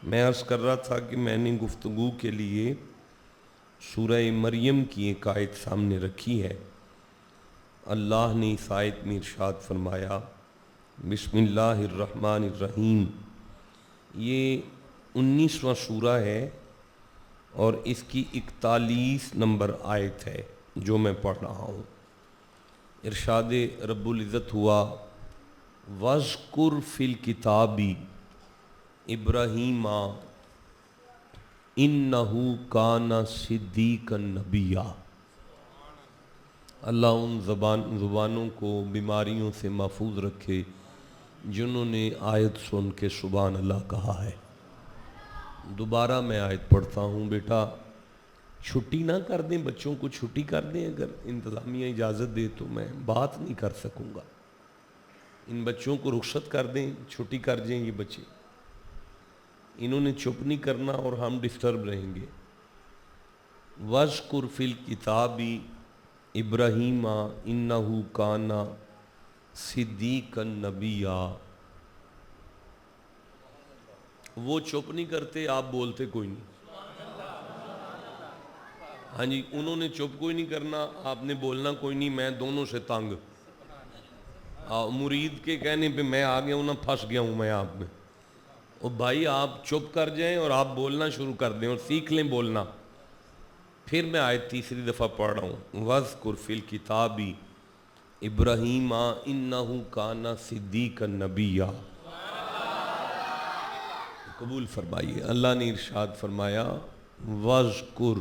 میں عرض کر رہا تھا کہ میں نے گفتگو کے لیے سورہ مریم کی ایک آیت سامنے رکھی ہے۔ اللہ نے اس آیت میں ارشاد فرمایا بسم اللہ الرحمن الرحیم۔ یہ 19واں سورہ ہے اور اس کی 41 نمبر آیت ہے جو میں پڑھ رہا ہوں۔ ارشاد رب العزت ہوا وَاذْكُرْ فِي الْكِتَابِ ابراہیمَ انَّهُ كَانَ صِدِّيقًا نَبِيًّا۔ اللہ ان زبانوں کو بیماریوں سے محفوظ رکھے جنہوں نے آیت سن کے سبحان اللہ کہا ہے۔ دوبارہ میں آیت پڑھتا ہوں، بیٹا چھٹی نہ کر دیں، بچوں کو چھٹی کر دیں، اگر انتظامیہ اجازت دے تو میں بات نہیں کر سکوں گا۔ ان بچوں کو رخصت کر دیں، چھٹی کر دیں، یہ بچے انہوں نے چپ نہیں کرنا اور ہم ڈسٹرب رہیں گے۔ وَاذْكُرْ فِي الْكِتَابِ ابراہیمَ انَّهُ كَانَ صِدِّيقًا نَبِيًّا۔ وہ چپ نہیں کرتے، آپ بولتے کوئی نہیں۔ ہاں جی، انہوں نے چپ کوئی نہیں کرنا، آپ نے بولنا کوئی نہیں، میں دونوں سے تنگ۔ مرید کے کہنے پہ میں آ گیا ہوں نا، پھنس گیا ہوں میں آپ میں۔ اور بھائی آپ چپ کر جائیں اور آپ بولنا شروع کر دیں اور سیکھ لیں بولنا۔ پھر میں آیت تیسری دفعہ پڑھ رہا ہوں، وَاذْكُرْ فِي الْكِتَابِ ابراہیمَ انَّهُ كَانَ صِدِّيقًا نَبِيًّا۔ قبول فرمائیے۔ اللہ نے ارشاد فرمایا وَاذْكُرْ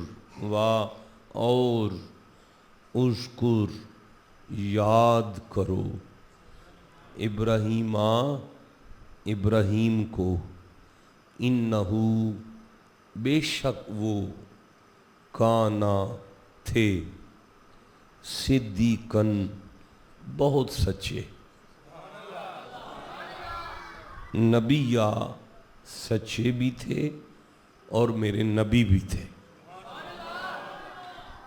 اور اذکر یاد کرو ابراہیم کو انہو بے شک وہ کانا تھے صدیقاً بہت سچے نبیہ سچے بھی تھے اور میرے نبی بھی تھے۔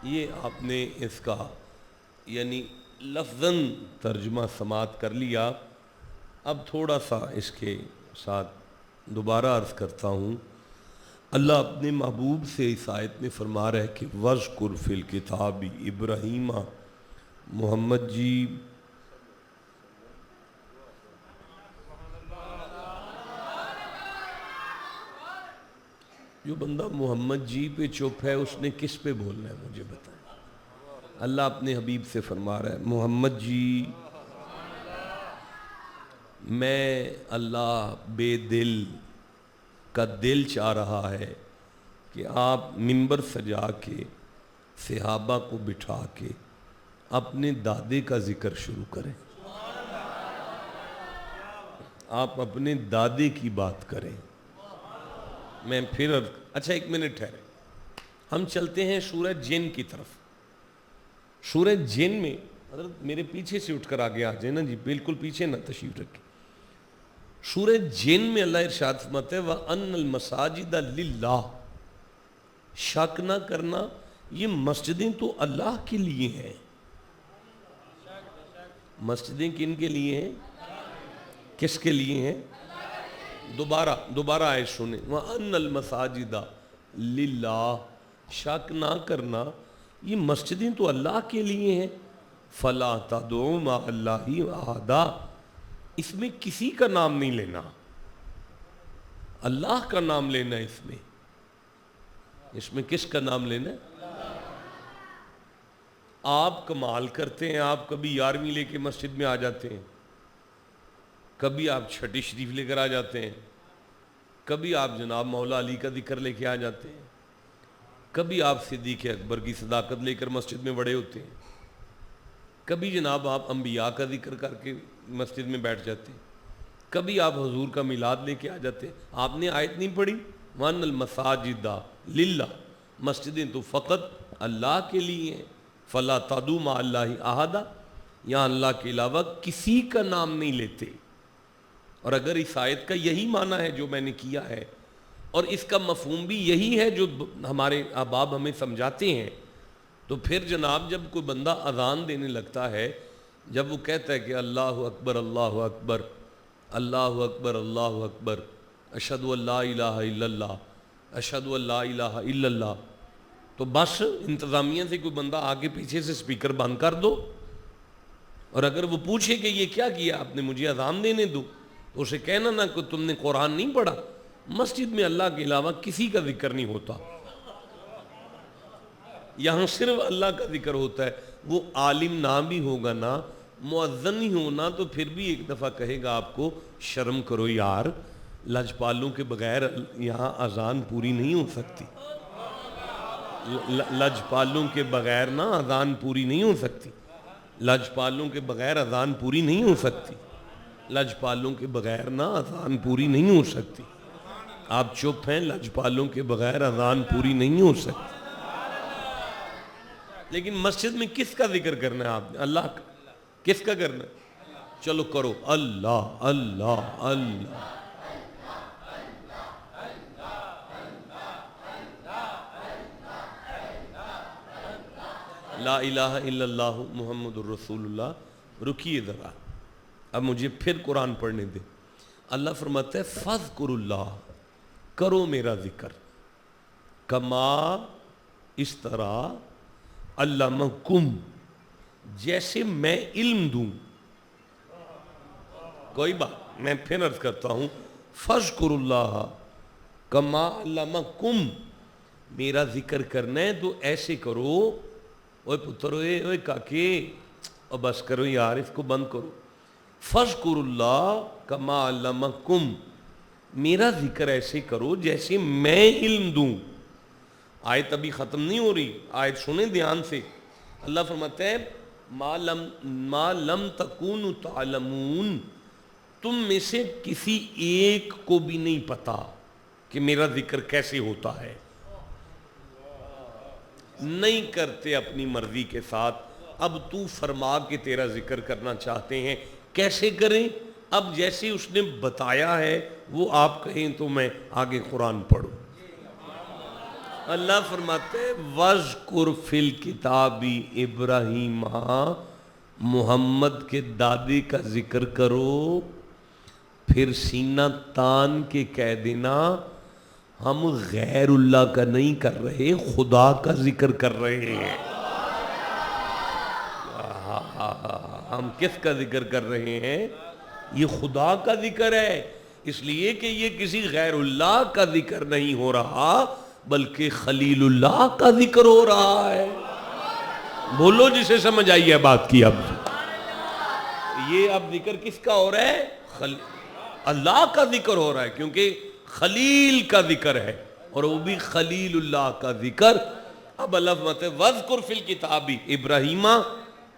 یہ آپ نے اس کا یعنی لفظاً ترجمہ سماعت کر لیا۔ اب تھوڑا سا اس کے ساتھ دوبارہ عرض کرتا ہوں۔ اللہ اپنے محبوب سے اس آیت میں فرما رہا ہے کہ وَاذْكُرْ فِي الْكِتَابِ ابراہیمَ، محمد جی جو بندہ محمد جی پہ چپ ہے اس نے کس پہ بولنا ہے مجھے بتائیں۔ اللہ اپنے حبیب سے فرما رہا ہے محمد جی میں اللہ بے دل کا دل چاہ رہا ہے کہ آپ منبر سجا کے صحابہ کو بٹھا کے اپنے دادے کا ذکر شروع کریں، آپ اپنے دادے کی بات کریں۔ میں پھر اچھا ایک منٹ ٹھہرے، ہم چلتے ہیں سورہ جن کی طرف۔ سورہ جن میں حضرت میرے پیچھے سے اٹھ کر آگے آ جائیں نا جی، بالکل پیچھے نہ تشریف رکھیں۔ سورہ جن میں اللہ ارشاد فرماتا ہے وَأَنَّ الْمَسَاجِدَ لِلَّهِ، شک نہ کرنا یہ مسجدیں تو اللہ کے لیے ہیں۔ مسجدیں کن کے لیے ہیں؟ کس کے لیے ہیں؟ دوبارہ آئے سنیں وَأَنَّ الْمَسَاجِدَ لِلَّهِ، شک نہ کرنا یہ مسجدیں تو اللہ کے لیے ہیں۔ فَلَا تَدْعُوا مَعَ اللَّهِ أَحَدًا، اس میں کسی کا نام نہیں لینا، اللہ کا نام لینا ہے۔ اس میں کس کا نام لینا ہے؟ آپ کمال کرتے ہیں، آپ کبھی 11ویں لے کے مسجد میں آ جاتے ہیں، کبھی آپ چھٹی شریف لے کر آ جاتے ہیں، کبھی آپ جناب مولا علی کا ذکر لے کے آ جاتے ہیں، کبھی آپ صدیق اکبر کی صداقت لے کر مسجد میں بڑے ہوتے ہیں، کبھی جناب آپ انبیاء کا ذکر کر کے مسجد میں بیٹھ جاتے ہیں، کبھی آپ حضور کا میلاد لے کے آ جاتے ہیں۔ آپ نے آیت نہیں پڑھی وَأَنَّ الْمَسَاجِدَ لِلَّهِ، مسجدیں تو فقط اللہ کے لیے ہیں۔ فَلَا تَدْعُوا مَعَ اللَّهِ أَحَدًا، یہاں اللہ کے علاوہ کسی کا نام نہیں لیتے۔ اور اگر اس آیت کا یہی معنی ہے جو میں نے کیا ہے اور اس کا مفہوم بھی یہی ہے جو ہمارے احباب ہمیں سمجھاتے ہیں، تو پھر جناب جب کوئی بندہ اذان دینے لگتا ہے، جب وہ کہتا ہے کہ اللہ اکبر اللہ اکبر اللہ اکبر اللہ اکبر اشہد ان لا الہ الا اللہ، اشہد ان لا الہ الا اللہ، تو بس انتظامیہ سے کوئی بندہ آگے پیچھے سے سپیکر بند کر دو، اور اگر وہ پوچھے کہ یہ کیا کیا آپ نے، مجھے اذان دینے دو، تو اسے کہنا نہ کہ تم نے قرآن نہیں پڑھا، مسجد میں اللہ کے علاوہ کسی کا ذکر نہیں ہوتا، یہاں صرف اللہ کا ذکر ہوتا ہے۔ وہ عالم نہ بھی ہوگا نا، مؤذن ہی ہونا، تو پھر بھی ایک دفعہ کہے گا آپ کو شرم کرو یار، لجپالوں کے بغیر یہاں اذان پوری نہیں ہو سکتی، لجپالوں کے بغیر نا اذان پوری نہیں ہو سکتی، لجپالوں کے بغیر اذان پوری نہیں ہو سکتی، لجپالوں کے بغیر نا اذان پوری نہیں ہو سکتی۔ آپ چپ ہیں، لجپالوں کے بغیر اذان پوری نہیں ہو سکتی۔ لیکن مسجد میں کس کا ذکر کرنا ہے آپ نے؟ اللہ کا۔ کس کا کرنا ہے؟ چلو کرو، اللہ اللہ اللہ، لا الہ الا اللہ محمد الرسول اللہ۔ رکیے ذرا، اب مجھے پھر قرآن پڑھنے دیں۔ اللہ فرماتا ہے فاذکروا اللہ، کرو میرا ذکر، کما، اس طرح، علمکم، جیسے میں علم دوں۔ کوئی بات، میں پھر عرض کرتا ہوں، فاذکروا اللہ کما علمکم، میرا ذکر کرنا ہے تو ایسے کرو، اوے پتر، اوے کاکے، اور بس کرو یار، اس کو بند کرو۔ فاذکروا اللہ کما علمکم، میرا ذکر ایسے کرو جیسے میں علم دوں۔ آیت ابھی ختم نہیں ہو رہی، آیت سنیں دھیان سے۔ اللہ فرماتا ہے ما لم تکونوا تعلمون، تم میں سے کسی ایک کو بھی نہیں پتا کہ میرا ذکر کیسے ہوتا ہے، نہیں کرتے اپنی مرضی کے ساتھ۔ اب تو فرما کہ تیرا ذکر کرنا چاہتے ہیں، کیسے کریں؟ اب جیسے اس نے بتایا ہے وہ آپ کہیں تو میں آگے قرآن پڑھوں۔ اللہ فرماتے ہیں وَاذْكُرْ فِي الْكِتَابِ ابراہیم، محمد کے دادے کا ذکر کرو، پھر سینہ تان کے کہہ دینا ہم غیر اللہ کا نہیں کر رہے، خدا کا ذکر کر رہے ہیں۔ ہم کس کا ذکر کر رہے ہیں؟ یہ خدا کا ذکر ہے، اس لیے کہ یہ کسی غیر اللہ کا ذکر نہیں ہو رہا، بلکہ خلیل اللہ کا ذکر ہو رہا ہے۔ بولو جسے سمجھ آئی ہے بات کی۔ اب یہ اب ذکر کس کا ہو رہا ہے؟ اللہ کا ذکر ہو رہا ہے، کیونکہ خلیل کا ذکر ہے، اور وہ بھی خلیل اللہ کا ذکر۔ اب اللہ فرماتے ہیں وَاذْكُرْ فِي الْكِتَابِ ابراہیم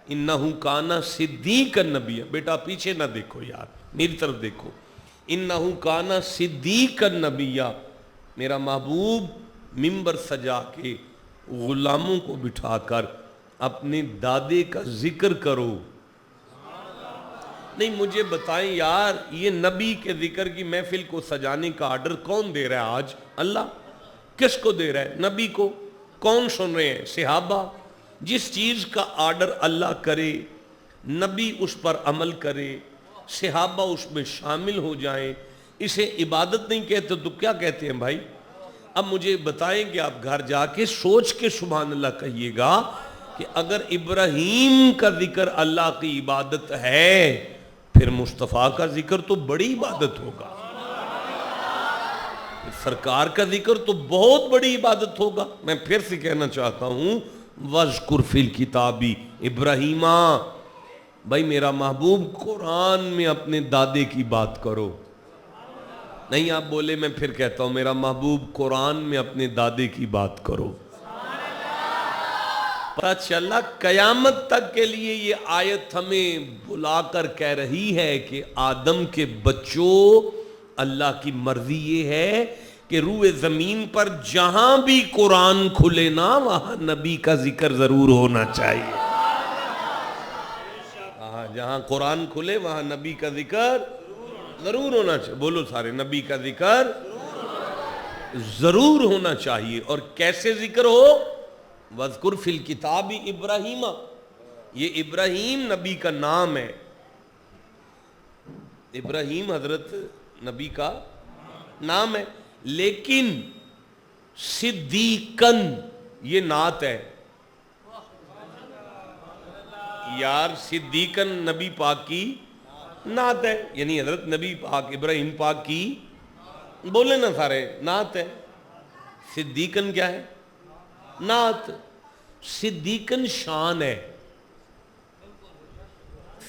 اِنَّهُ كَانَ صِدِّيقًا نَبِيًّا۔ بیٹا پیچھے نہ دیکھو یار، میری طرف دیکھو۔ اِنَّهُ كَانَ صِدِّيقًا نَبِيًّا، میرا محبوب ممبر سجا کے غلاموں کو بٹھا کر اپنے دادے کا ذکر کرو۔ نہیں، مجھے بتائیں یار، یہ نبی کے ذکر کی محفل کو سجانے کا آرڈر کون دے رہا ہے آج؟ اللہ۔ کس کو دے رہا ہے؟ نبی کو۔ کون سن رہے ہیں؟ صحابہ۔ جس چیز کا آرڈر اللہ کرے، نبی اس پر عمل کرے، صحابہ اس میں شامل ہو جائیں، اسے عبادت نہیں کہتے تو کیا کہتے ہیں بھائی؟ اب مجھے بتائیں کہ آپ گھر جا کے سوچ کے سبحان اللہ کہیے گا کہ اگر ابراہیم کا ذکر اللہ کی عبادت ہے، پھر مصطفیٰ کا ذکر تو بڑی عبادت ہوگا، سرکار کا ذکر تو بہت بڑی عبادت ہوگا۔ میں پھر سے کہنا چاہتا ہوں وَاذْكُرْ فِي الْكِتَابِ ابراہیم، بھائی میرا محبوب قرآن میں اپنے دادے کی بات کرو۔ نہیں، آپ بولے، میں پھر کہتا ہوں میرا محبوب قرآن میں اپنے دادے کی بات کرو۔ پتہ چلا قیامت تک کے لیے یہ آیت ہمیں بلا کر کہہ رہی ہے کہ آدم کے بچوں، اللہ کی مرضی یہ ہے کہ روئے زمین پر جہاں بھی قرآن کھلے نا، وہاں نبی کا ذکر ضرور ہونا چاہیے۔ جہاں قرآن کھلے وہاں نبی کا ذکر ضرور ہونا چاہیے۔ بولو سارے، نبی کا ذکر ضرور ہونا چاہیے۔ اور کیسے ذکر ہو؟ وَاذْكُرْ فِي الْكِتَابِ ابراہیم، یہ ابراہیم نبی کا نام ہے۔ ابراہیم حضرت نبی کا نام ہے، لیکن صدیقن یہ نعت ہے یار، صدیقن نبی پاک کی نعت ہے، یعنی حضرت نبی پاک ابراہیم پاک کی، بولے نا سارے، نعت ہے۔ صدیقن کیا ہے؟ نعت۔ صدیقن شان ہے،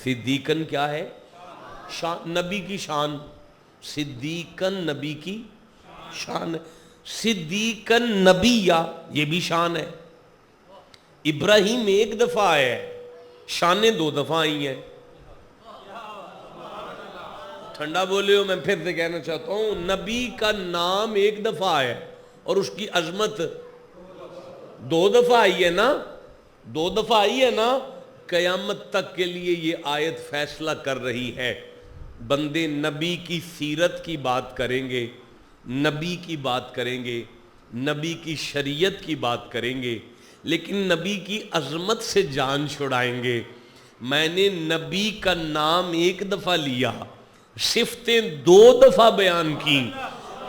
صدیقن کیا ہے؟ شان، نبی کی شان، صدیقن نبی کی شان ہے، صدیقن نبیہ یہ بھی شان ہے۔ ابراہیم ایک دفعہ ہے، شانیں 2 دفعہ آئی ہیں۔ ٹھنڈا بولے ہو، میں پھر سے کہنا چاہتا ہوں، نبی کا نام ایک دفعہ ہے اور اس کی عظمت 2 دفعہ آئی ہے نا، 2 دفعہ آئی ہے نا۔ قیامت تک کے لیے یہ آیت فیصلہ کر رہی ہے، بندے نبی کی سیرت کی بات کریں گے، نبی کی بات کریں گے، نبی کی شریعت کی بات کریں گے، لیکن نبی کی عظمت سے جان چھڑائیں گے۔ میں نے نبی کا نام ایک دفعہ لیا، صفتیں 2 دفعہ بیان کی،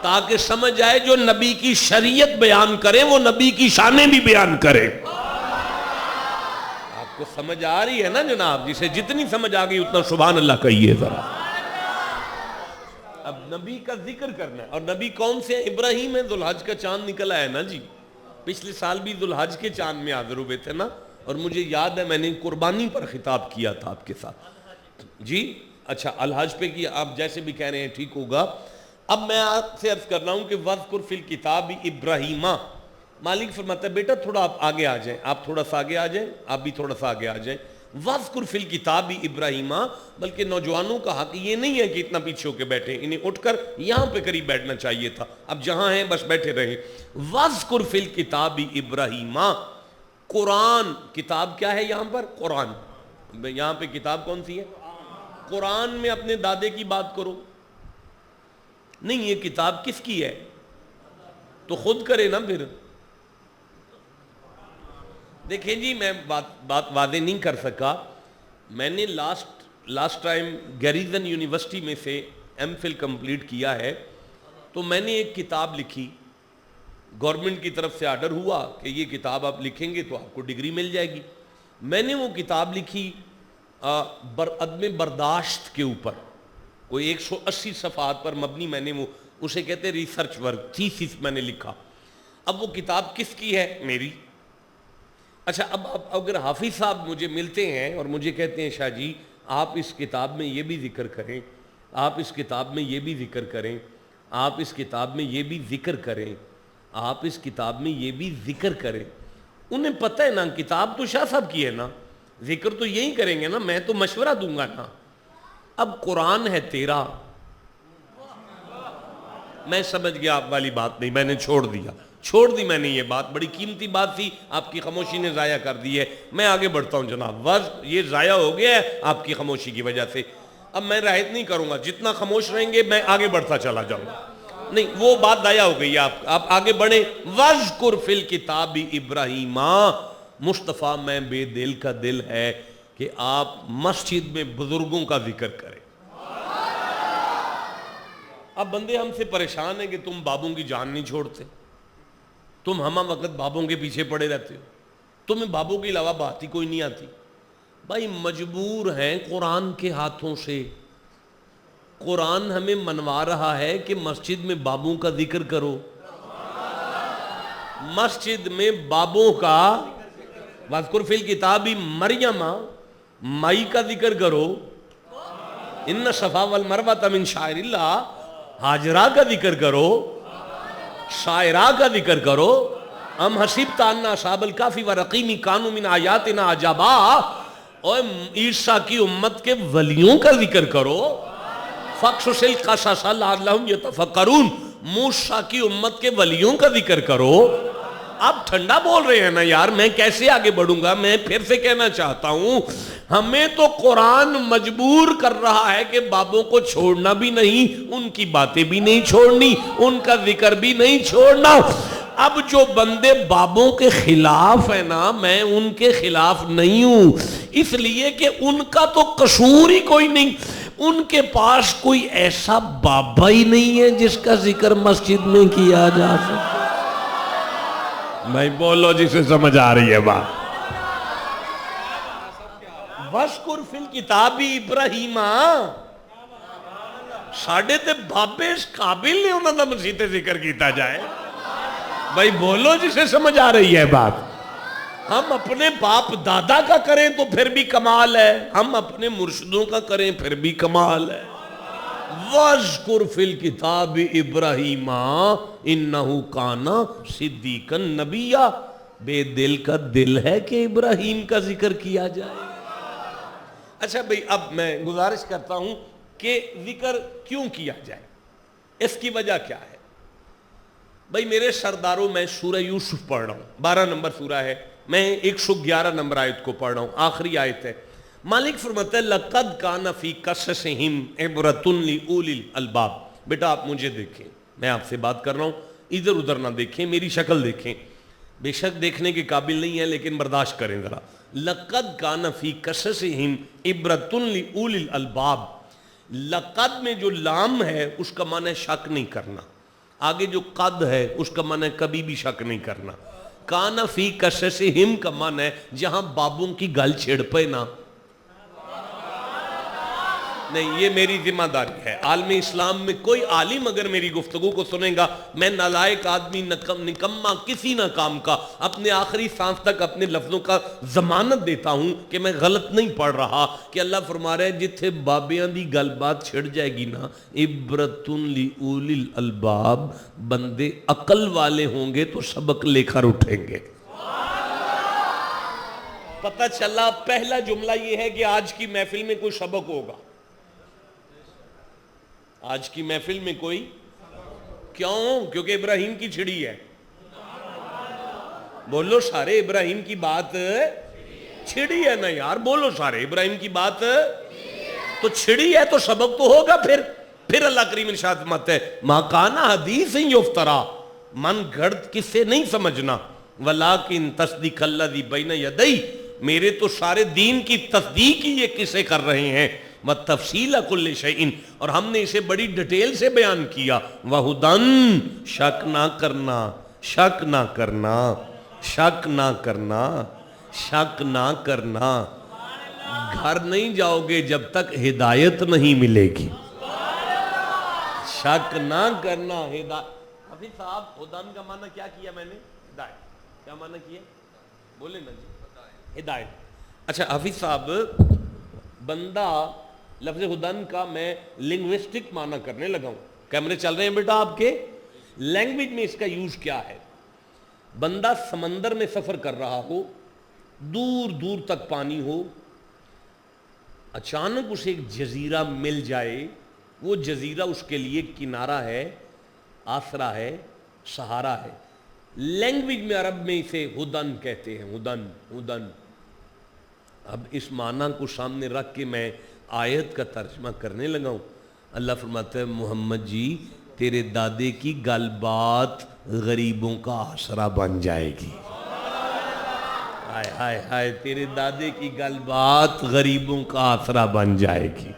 تاکہ سمجھ آئے جو نبی کی شریعت بیان کرے وہ نبی کی شانیں بھی بیان کرے۔ آپ کو سمجھ آ رہی ہے نا جناب؟ جسے جتنی سمجھ آ گئی اتنا سبحان اللہ کہیے ذرا۔ اب نبی کا ذکر کرنا ہے، اور نبی کون سے ہیں؟ ابراہیم ہے، ذوالحج کا چاند نکلا ہے نا جی، پچھلے سال بھی ذوالحج کے چاند میں حاضر ہوئے تھے نا، اور مجھے یاد ہے میں نے قربانی پر خطاب کیا تھا آپ کے ساتھ جی۔ اچھا الحج پہ کیا، آپ جیسے بھی کہہ رہے ہیں ٹھیک ہوگا۔ اب میں آپ سے عرض کر رہا ہوں کہ وَذْكُرْ فِي الْكِتَابِ ابراہیمہ، مالک فرماتا ہے بیٹا تھوڑا آپ آگے آ جائیں، آپ تھوڑا سا آگے آ جائیں، آپ بھی تھوڑا سا آگے آ جائیں۔ وَذْكُرْ فِي الْكِتَابِ ابراہیمہ، بلکہ نوجوانوں کا حق یہ نہیں ہے کہ اتنا پیچھے ہو کے بیٹھیں، انہیں اٹھ کر یہاں پہ قریب بیٹھنا چاہیے تھا، اب جہاں ہیں بس بیٹھے رہیں۔ وَذْكُرْ فِي الْكِتَابِ ابراہیمہ، قرآن، کتاب کیا ہے یہاں پر؟ قرآن۔ یہاں پہ کتاب کون سی ہے؟ قرآن میں اپنے دادے کی بات کرو، نہیں یہ کتاب کس کی ہے تو خود کرے نا پھر۔ دیکھیں جی میں بات واضح نہیں کر سکا، میں نے لاسٹ ٹائم گیریزن یونیورسٹی میں سے ایم فل کمپلیٹ کیا ہے، تو میں نے ایک کتاب لکھی، گورنمنٹ کی طرف سے آرڈر ہوا کہ یہ کتاب آپ لکھیں گے تو آپ کو ڈگری مل جائے گی۔ میں نے وہ کتاب لکھی عدم برداشت کے اوپر، کوئی 180 صفحات پر مبنی، میں نے وہ اسے کہتے ریسرچ ورک، تھیسس میں نے لکھا۔ اب وہ کتاب کس کی ہے؟ میری۔ اچھا اب اگر حافظ صاحب مجھے ملتے ہیں اور مجھے کہتے ہیں شاہ جی آپ اس کتاب میں یہ بھی ذکر کریں، آپ اس کتاب میں یہ بھی ذکر کریں، آپ اس کتاب میں یہ بھی ذکر کریں، آپ اس کتاب میں یہ بھی ذکر کریں، انہیں پتہ ہے نا کتاب تو شاہ صاحب کی ہے نا، ذکر تو یہی کریں گے نا، میں تو مشورہ دوں گا نا۔ اب قرآن ہے تیرا، میں سمجھ گیا آپ والی بات نہیں، میں نے چھوڑ دی میں نے، یہ بات بڑی قیمتی بات تھی، آپ کی خاموشی نے ضائع کر دی ہے، میں آگے بڑھتا ہوں جناب، یہ ضائع ہو گیا ہے آپ کی خاموشی کی وجہ سے، اب میں رعایت نہیں کروں گا، جتنا خاموش رہیں گے میں آگے بڑھتا چلا جاؤں گا، نہیں وہ بات ضائع ہو گئی ہے، آپ آگے بڑھیں۔ وَذْكُرْ فِي الْكِتَابِ ابراہیمہ، مصطفیٰ میں بے دل کا دل ہے کہ آپ مسجد میں بزرگوں کا ذکر کریں۔ اب بندے ہم سے پریشان ہیں کہ تم بابوں کی جان نہیں چھوڑتے، تم ہمہ وقت بابوں کے پیچھے پڑے رہتے ہو، تمہیں بابوں کے علاوہ بات ہی کوئی نہیں آتی۔ بھائی مجبور ہیں قرآن کے ہاتھوں سے، قرآن ہمیں منوا رہا ہے کہ مسجد میں بابوں کا ذکر کرو، مسجد میں بابوں کا، وَاذْكُرْ فِي الْكِتَابِ مریم، مائی کا ذکر کرو، اِنَّ الصَّفَا وَالْمَرْوَةَ مِن شَعَائِرِ اللَّہِ، ہاجرہ کا ذکر کرو، شاعرہ کا ذکر کرو، ام حسبت ان اصحاب الکہف والرقیم کانوا من آیاتنا عجبا، اور عیسیٰ کی امت کے ولیوں کا ذکر کرو، فَاقْصُصِ الْقَصَصَ لَعَلَّهُمْ يَتَفَکَّرُونَ، موسیٰ کی امت کے ولیوں کا ذکر کرو۔ آپ ٹھنڈا بول رہے ہیں نا یار، میں کیسے آگے بڑھوں گا؟ میں پھر سے کہنا چاہتا ہوں، ہمیں تو قرآن مجبور کر رہا ہے کہ بابوں کو چھوڑنا بھی نہیں، ان کی باتیں بھی نہیں چھوڑنی، ان کا ذکر بھی نہیں چھوڑنا۔ اب جو بندے بابوں کے خلاف ہیں نا، میں ان کے خلاف نہیں ہوں، اس لیے کہ ان کا تو قصور ہی کوئی نہیں۔ ان کے پاس کوئی ایسا بابا ہی نہیں ہے جس کا ذکر مسجد میں کیا جا سکے. بھائی بولو جسے سمجھ آ رہی ہے بات. وَذْكُرْ فِي الْكِتَابِ ابراہیم. ساڑھے تے بابے اس قابل نہیں انہوں نے مسیح تے ذکر کیتا جائے. بھائی بولو جسے سمجھ آ رہی ہے بات. ہم اپنے باپ دادا کا کریں تو پھر بھی کمال ہے, ہم اپنے مرشدوں کا کریں پھر بھی کمال ہے. وَذْكُرْ فِي الْكِتَابِ ابراہیم اِنَّهُ کَانَ صِدِّیقًا نَبِیًّا. بے دل کا دل ہے کہ ابراہیم کا ذکر کیا جائے. اچھا بھئی, اب میں گزارش کرتا ہوں کہ ذکر کیوں کیا جائے, اس کی وجہ کیا ہے. بھئی میرے سرداروں, میں سورہ یوسف پڑھ رہا ہوں, 12 نمبر سورہ ہے, میں 111 نمبر آیت کو پڑھ رہا ہوں, آخری آیت ہے. مالک فرماتا ہے لَقَدْ كَانَ فِي قَصَصِهِمْ عِبْرَةٌ لِأُولِي الْأَلْبَابِ. بیٹا آپ مجھے دیکھیں, میں آپ سے بات کر رہا ہوں, ادھر ادھر نہ دیکھیں, میری شکل دیکھیں. بے شک دیکھنے کے قابل نہیں ہے لیکن برداشت کریں ذرا. لَقَدْ كَانَ فِي قَصَصِهِمْ عِبْرَةٌ لِأُولِي الْأَلْبَابِ. لقد میں جو لام ہے اس کا معنی ہے شک نہیں کرنا, آگے جو قد ہے اس کا معنی ہے کبھی بھی شک نہیں کرنا. کان فی قصصہم کا معنی ہے جہاں بابوں کی گل چھڑ پے نا. نہیں, یہ میری ذمہ داری ہے. عالم اسلام میں کوئی عالم اگر میری گفتگو کو سنے گا, میں نالائق آدمی, نکما کسی نہ کام کا, اپنے آخری سانس تک اپنے لفظوں کا ضمانت دیتا ہوں کہ میں غلط نہیں پڑھ رہا. کہ اللہ فرما رہا ہے جتھے بابیاں دی گل بات چھڑ جائے گی نا, عبرتن لأولی الالباب, بندے عقل والے ہوں گے تو سبق لے کر اٹھیں گے. پتہ چلا پہلا جملہ یہ ہے کہ آج کی محفل میں کوئی سبق ہوگا. آج کی محفل میں کوئی, کیوں؟ کیونکہ ابراہیم کی چھڑی ہے. بولو سارے, ابراہیم کی بات چھڑی ہے نا یار, بولو سارے, ابراہیم کی بات تو چھڑی ہے تو سبق تو ہوگا. پھر اللہ کریم ارشاد فرماتا ہے ما کان حدیث یفترا, من گھڑت کس سے نہیں سمجھنا, ولیکن تصدیق الذی بین یدی, میرے تو سارے دین کی تصدیق ہی یہ کسے کر رہے ہیں. وَتَفْصِيلَ كُلِّ شَيْءٍ, اور ہم نے اسے بڑی ڈیٹیل سے بیان کیا. وَهُدًا, شک نہ کرنا, شک نہ کرنا, شک نہ کرنا, شک نہ کرنا. گھر نہیں جاؤ گے جب تک ہدایت نہیں ملے گی. شک نہ کرنا, ہدایت. حفیظ صاحب, ہدن کا معنی کیا کیا میں نے؟ ہدایت. کیا معنی کیا؟ بولے نا جی, ہدایت. اچھا حفیظ صاحب, بندہ لفظ ہدن کا میں لنگوسٹک معنی کرنے لگا ہوں. کیمرے چل رہے ہیں بیٹا آپ کے؟ لینگویج میں اس کا یوز کیا ہے. بندہ سمندر میں سفر کر رہا ہو, دور دور تک پانی ہو, اچانک اسے ایک جزیرہ مل جائے, وہ جزیرہ اس کے لیے کنارہ ہے, آسرا ہے, سہارا ہے. لینگویج میں عرب میں اسے ہدن کہتے ہیں, ہدن, ہدن. اب اس معنی کو سامنے رکھ کے میں آیت کا ترجمہ کرنے لگا ہوں. اللہ فرماتا ہے محمد جی تیرے دادے کی گل بات غریبوں کا آسرا بن جائے گی. ہائے ہائے ہائے, تیرے دادے کی گل بات غریبوں کا آسرا بن جائے گی.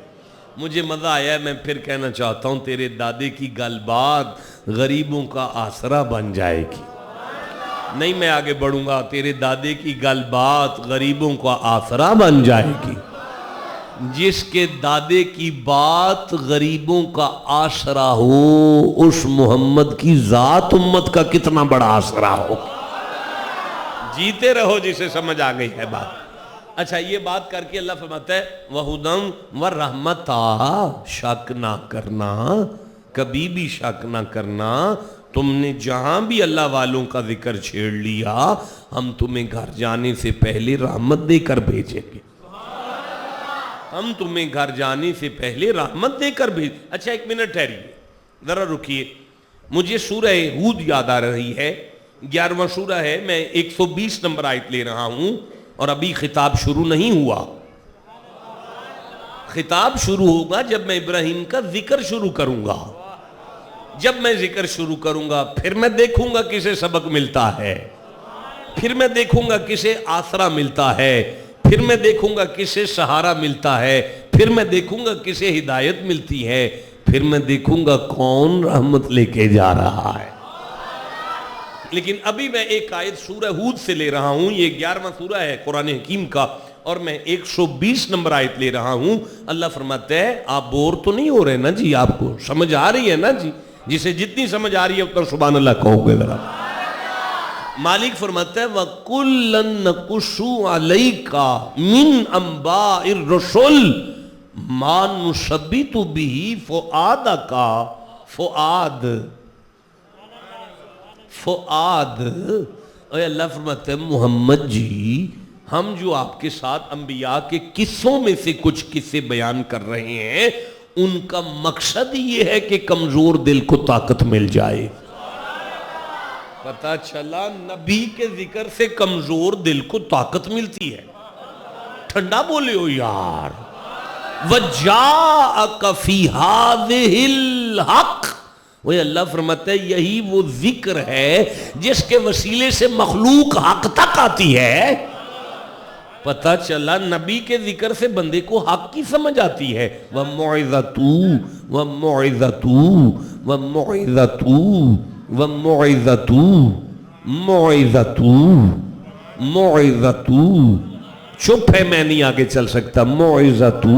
مجھے مزہ آیا, میں پھر کہنا چاہتا ہوں تیرے دادے کی گل بات غریبوں کا آسرا بن جائے گی. نہیں میں آگے بڑھوں گا, تیرے دادے کی گل بات غریبوں کا آسرا بن جائے گی. جس کے دادے کی بات غریبوں کا آسرا ہو, اس محمد کی ذات امت کا کتنا بڑا آسرا ہو. جیتے رہو جسے سمجھ آ گئی ہے بات. اچھا یہ بات کر کے اللہ فرماتا ہے وَهُدًى وَرَحْمَتًا, شک نہ کرنا, کبھی بھی شک نہ کرنا. تم نے جہاں بھی اللہ والوں کا ذکر چھیڑ لیا, ہم تمہیں گھر جانے سے پہلے رحمت دے کر بھیجیں گے. ہم تمہیں گھر جانے سے پہلے رحمت دے کر بھیج. اچھا ایک منٹ ٹھہریے, ذرا رکیے, مجھے سورہ ہود یاد آ رہی ہے. 11واں سورہ ہے, میں 120 نمبر آیت لے رہا ہوں, اور ابھی خطاب شروع نہیں ہوا. خطاب شروع ہوگا جب میں ابراہیم کا ذکر شروع کروں گا. جب میں ذکر شروع کروں گا پھر میں دیکھوں گا کسے سبق ملتا ہے, پھر میں دیکھوں گا کسے آسرا ملتا ہے, پھر میں دیکھوں گا کسے سہارا ملتا ہے, پھر میں دیکھوں گا کسے ہدایت ملتی ہے، پھر میں دیکھوں گا کون رحمت لے کے جا رہا ہے۔ لیکن ابھی میں ایک آیت سورہ ہود سے لے رہا ہوں، یہ 11واں سورہ ہے قرآن حکیم کا، اور میں 120 نمبر آیت لے رہا ہوں۔ اللہ فرماتا ہے آپ بور تو نہیں ہو رہے نا جی، آپ کو سمجھ آ رہی ہے نا جی؟ جسے جتنی سمجھ آ رہی ہے اتنا سبحان اللہ کہو گے ذرا۔ مالک فرماتا ہے وَكُلًّا نَقُصُّ عَلَيْكَ مِنْ أَنْبَاءِ الرُّسُلِ مَا نُثَبِّتُ بِهِ فُؤَادَكَ۔ فؤاد اے اللہ فرماتے ہیں محمد جی، ہم جو آپ کے ساتھ انبیاء کے قصوں میں سے کچھ قصے بیان کر رہے ہیں، ان کا مقصد یہ ہے کہ کمزور دل کو طاقت مل جائے۔ پتہ چلا نبی کے ذکر سے کمزور دل کو طاقت ملتی ہے۔ ٹھنڈا بولے ہو یار۔ وَجَاءَكَ فِي هَذِهِ الْحَقِّ، وہ اللہ فرماتا ہے یہی وہ ذکر ہے جس کے وسیلے سے مخلوق حق تک آتی ہے۔ پتہ چلا نبی کے ذکر سے بندے کو حق کی سمجھ آتی ہے۔ وَمُوعِظَةُ وَمُوعِظَةُ وَمُوعِظَةُ وَمُوعِظَةُ مُوعِظَةُ چپ ہے، میں نہیں آگے چل سکتا۔ مُوعِظَةُ،